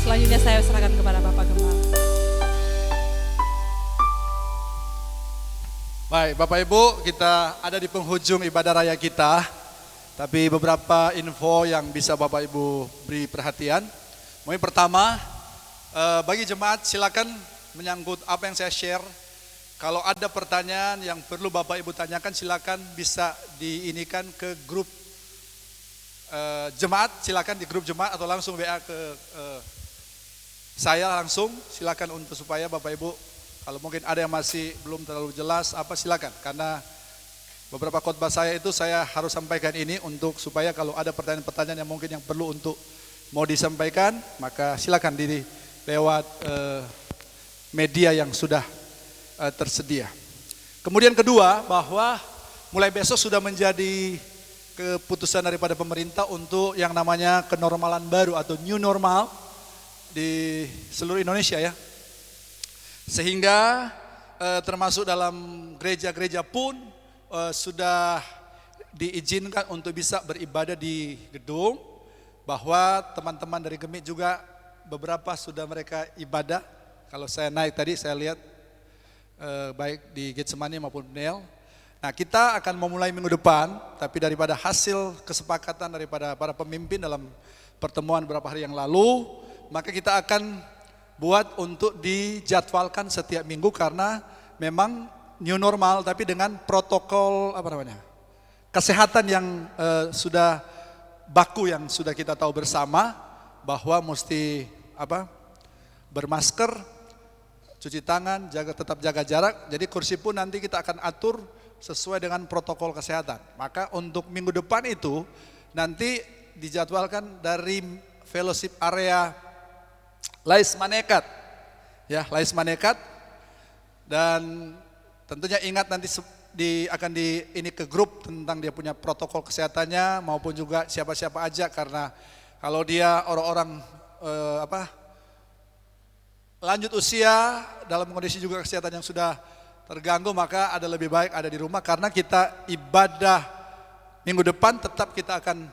selanjutnya saya serahkan kepada Bapak Gembala. Baik, Bapak Ibu, kita ada di penghujung ibadah raya kita. Tapi beberapa info yang bisa Bapak Ibu beri perhatian. Mungkin pertama, bagi jemaat silakan menyangkut apa yang saya share. Kalau ada pertanyaan yang perlu Bapak Ibu tanyakan, silakan bisa diinikan ke grup jemaat. Silakan di grup jemaat atau langsung WA ke saya langsung. Silakan untuk supaya Bapak Ibu, kalau mungkin ada yang masih belum terlalu jelas apa, silakan. Karena beberapa khotbah saya itu saya harus sampaikan ini untuk supaya kalau ada pertanyaan-pertanyaan yang mungkin yang perlu untuk mau disampaikan, maka silakan lewat media yang sudah tersedia. Kemudian kedua, bahwa mulai besok sudah menjadi keputusan daripada pemerintah untuk yang namanya kenormalan baru atau new normal di seluruh Indonesia ya. Sehingga termasuk dalam gereja-gereja pun sudah diizinkan untuk bisa beribadah di gedung. Bahwa teman-teman dari Gemik juga beberapa sudah mereka ibadah. Kalau saya naik tadi saya lihat baik di Getsemani maupun Nel. Nah, kita akan memulai minggu depan, tapi daripada hasil kesepakatan daripada para pemimpin dalam pertemuan beberapa hari yang lalu, maka kita akan buat untuk dijadwalkan setiap minggu karena memang new normal tapi dengan protokol kesehatan yang sudah baku, yang sudah kita tahu bersama bahwa mesti bermasker, cuci tangan, tetap jaga jarak. Jadi kursi pun nanti kita akan atur sesuai dengan protokol kesehatan. Maka untuk minggu depan itu nanti dijadwalkan dari fellowship area Lais Manekat, ya Lais Manekat, dan tentunya ingat nanti akan ini ke grup tentang dia punya protokol kesehatannya maupun juga siapa-siapa aja, karena kalau dia orang-orang lanjut usia dalam kondisi juga kesehatan yang sudah terganggu, maka ada lebih baik ada di rumah karena kita ibadah minggu depan tetap kita akan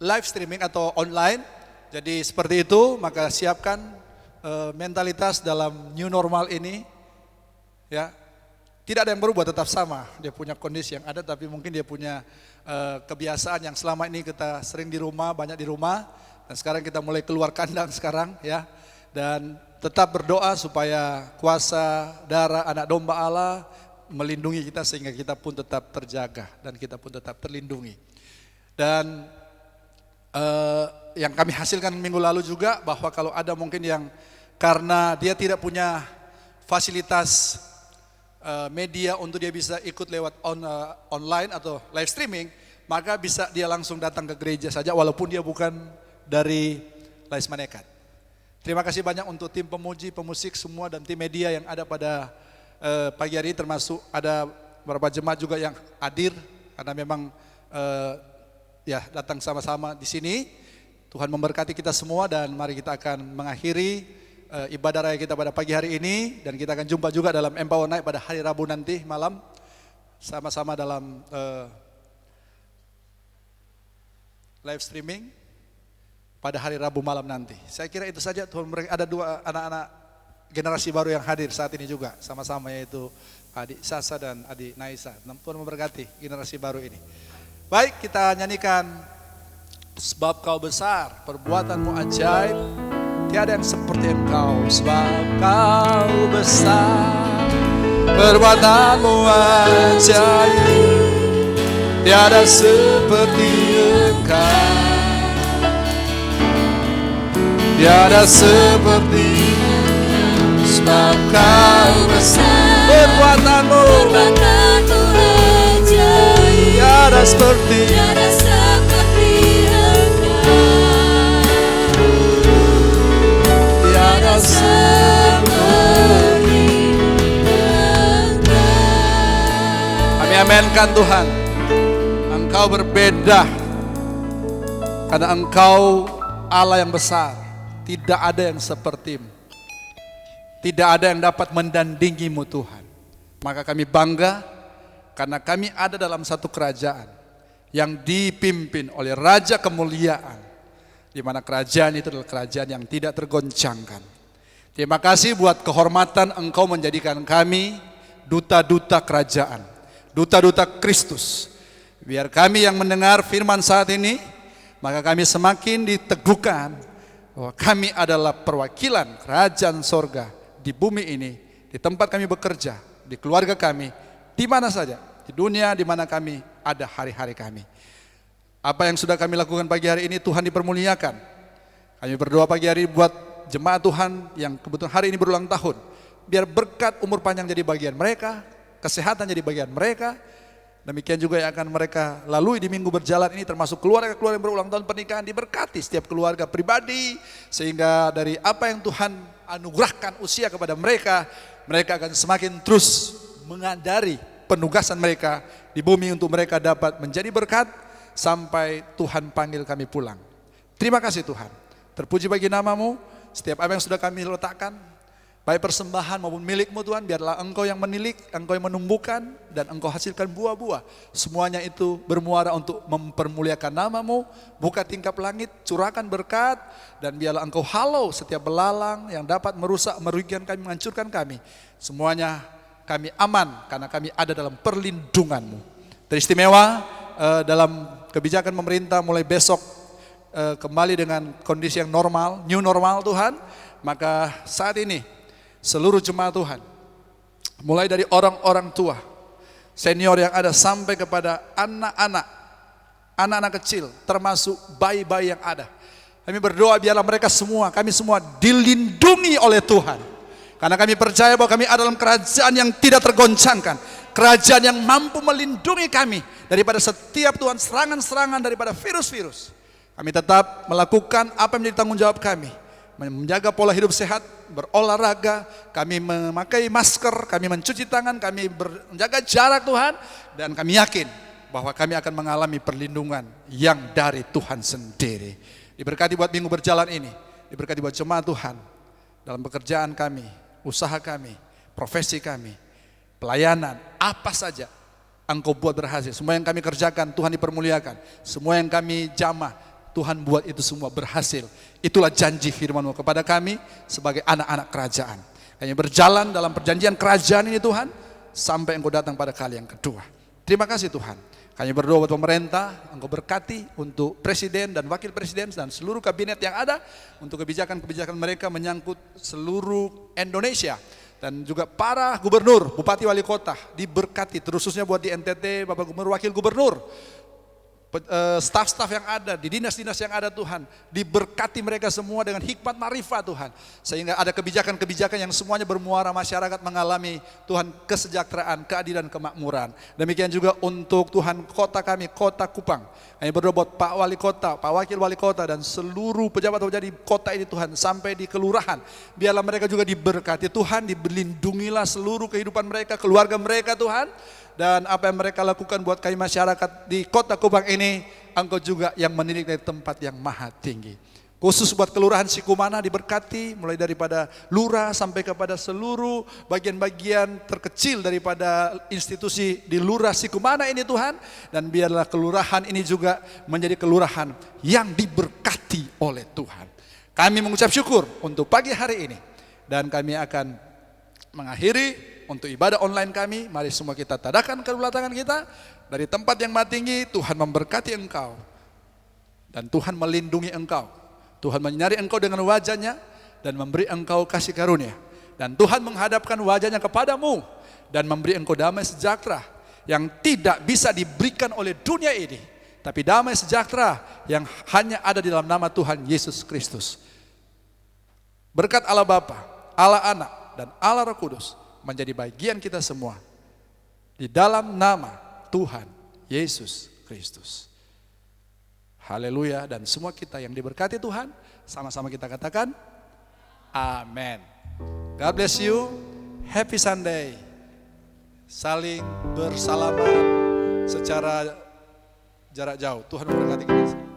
live streaming atau online. Jadi seperti itu, maka siapkan mentalitas dalam new normal ini, ya. Tidak ada yang berubah, tetap sama. Dia punya kondisi yang ada, tapi mungkin dia punya kebiasaan yang selama ini kita sering di rumah, banyak di rumah, dan sekarang kita mulai keluar kandang sekarang, ya. Dan tetap berdoa supaya kuasa darah anak domba Allah melindungi kita sehingga kita pun tetap terjaga dan kita pun tetap terlindungi. Dan yang kami hasilkan minggu lalu juga bahwa kalau ada mungkin yang karena dia tidak punya fasilitas media untuk dia bisa ikut lewat online atau live streaming, maka bisa dia langsung datang ke gereja saja walaupun dia bukan dari Lais Manekat. Terima kasih banyak untuk tim pemuji, pemusik semua dan tim media yang ada pada pagi hari ini, termasuk ada beberapa jemaat juga yang hadir karena memang ya datang sama-sama di sini. Tuhan memberkati kita semua dan mari kita akan mengakhiri ibadah raya kita pada pagi hari ini dan kita akan jumpa juga dalam Empower Night pada hari Rabu nanti malam sama-sama dalam live streaming pada hari Rabu malam nanti. Saya kira itu saja. Tuhan, ada dua anak-anak generasi baru yang hadir saat ini juga sama-sama, yaitu adik Sasa dan adik Naisa. Tuhan memberkati generasi baru ini. Baik, kita nyanyikan Sebab Kau Besar, perbuatanmu ajaib, tiada yang seperti Engkau. Sebab Kau besar, perbuatanmu ajaib, tiada seperti Engkau. Tiada seperti Engkau. Sebab Kau besar, perbuatanmu ajaib, tiada seperti Kami amenkan Tuhan, Engkau berbeda karena Engkau Allah yang besar, tidak ada yang seperti-Mu, tidak ada yang dapat mendandingi-Mu Tuhan. Maka kami bangga karena kami ada dalam satu kerajaan yang dipimpin oleh Raja Kemuliaan, di mana kerajaan itu adalah kerajaan yang tidak tergoncangkan. Terima kasih buat kehormatan Engkau menjadikan kami duta-duta kerajaan, duta-duta Kristus. Biar kami yang mendengar firman saat ini, maka kami semakin diteguhkan bahwa kami adalah perwakilan kerajaan sorga di bumi ini, di tempat kami bekerja, di keluarga kami, di mana saja, di dunia di mana kami ada hari-hari kami. Apa yang sudah kami lakukan pagi hari ini, Tuhan dipermuliakan. Kami berdoa pagi hari buat jemaat Tuhan yang kebetulan hari ini berulang tahun. Biar berkat umur panjang jadi bagian mereka, kesehatan jadi bagian mereka. Demikian juga yang akan mereka lalui di minggu berjalan ini, termasuk keluarga-keluarga yang berulang tahun pernikahan, diberkati setiap keluarga pribadi. Sehingga dari apa yang Tuhan anugerahkan usia kepada mereka, mereka akan semakin terus mengadari penugasan mereka di bumi untuk mereka dapat menjadi berkat sampai Tuhan panggil kami pulang. Terima kasih Tuhan, terpuji bagi nama-Mu. Setiap apa yang sudah kami letakkan, baik persembahan maupun milik-Mu Tuhan, biarlah Engkau yang menilik, Engkau yang menumbuhkan, dan Engkau hasilkan buah-buah. Semuanya itu bermuara untuk mempermuliakan nama-Mu. Buka tingkap langit, curahkan berkat, dan biarlah Engkau halau setiap belalang yang dapat merusak, merugikan kami, menghancurkan kami. Semuanya kami aman karena kami ada dalam perlindungan-Mu. Teristimewa dalam kebijakan pemerintah mulai besok kembali dengan kondisi yang normal, new normal Tuhan. Maka saat ini seluruh jemaat Tuhan, mulai dari orang-orang tua, senior yang ada sampai kepada anak-anak kecil, termasuk bayi-bayi yang ada, kami berdoa biarlah mereka semua, kami semua dilindungi oleh Tuhan. Karena kami percaya bahwa kami ada dalam kerajaan yang tidak tergoncangkan, kerajaan yang mampu melindungi kami daripada setiap Tuhan serangan-serangan daripada virus-virus. Kami tetap melakukan apa yang menjadi tanggung jawab kami, menjaga pola hidup sehat, berolahraga, kami memakai masker, kami mencuci tangan, kami menjaga jarak Tuhan, dan kami yakin bahwa kami akan mengalami perlindungan yang dari Tuhan sendiri. Diberkati buat minggu berjalan ini, diberkati buat jemaat Tuhan dalam pekerjaan kami, usaha kami, profesi kami, pelayanan, apa saja Engkau buat berhasil. Semua yang kami kerjakan Tuhan dipermuliakan, semua yang kami jamah Tuhan buat itu semua berhasil. Itulah janji firman-Mu kepada kami sebagai anak-anak kerajaan. Kami berjalan dalam perjanjian kerajaan ini Tuhan, sampai Engkau datang pada kali yang kedua. Terima kasih Tuhan. Kami berdoa buat pemerintah, Engkau berkati untuk presiden dan wakil presiden dan seluruh kabinet yang ada, untuk kebijakan-kebijakan mereka menyangkut seluruh Indonesia. Dan juga para gubernur, bupati, wali kota diberkati, khususnya buat di NTT, Bapak Gubernur, Wakil Gubernur, staf-staf yang ada, di dinas-dinas yang ada Tuhan, diberkati mereka semua dengan hikmat marifat Tuhan, sehingga ada kebijakan-kebijakan yang semuanya bermuara masyarakat mengalami Tuhan kesejahteraan, keadilan, kemakmuran. Demikian juga untuk Tuhan kota kami, kota Kupang, kami berdoa buat Pak Wali Kota, Pak Wakil Wali Kota, dan seluruh pejabat-pejabat di kota ini Tuhan, sampai di kelurahan, biarlah mereka juga diberkati Tuhan, dilindungilah seluruh kehidupan mereka, keluarga mereka Tuhan. Dan apa yang mereka lakukan buat kami masyarakat di kota Kupang ini, Engkau juga yang menilik dari tempat yang maha tinggi. Khusus buat kelurahan Sikumana diberkati, mulai daripada lurah sampai kepada seluruh bagian-bagian terkecil daripada institusi di lurah Sikumana ini Tuhan. Dan biarlah kelurahan ini juga menjadi kelurahan yang diberkati oleh Tuhan. Kami mengucap syukur untuk pagi hari ini. Dan kami akan mengakhiri untuk ibadah online kami. Mari semua kita tadahkan kedua tangan kita. Dari tempat yang maha tinggi, Tuhan memberkati engkau. Dan Tuhan melindungi engkau. Tuhan menyinari engkau dengan wajahnya dan memberi engkau kasih karunia. Dan Tuhan menghadapkan wajahnya kepadamu dan memberi engkau damai sejahtera yang tidak bisa diberikan oleh dunia ini, tapi damai sejahtera yang hanya ada di dalam nama Tuhan Yesus Kristus. Berkat Allah Bapa, Allah Anak, dan Allah Roh Kudus menjadi bagian kita semua di dalam nama Tuhan Yesus Kristus. Haleluya. Dan semua kita yang diberkati Tuhan, sama-sama kita katakan amin. God bless you. Happy Sunday. Saling bersalaman secara jarak jauh. Tuhan memberkati kita.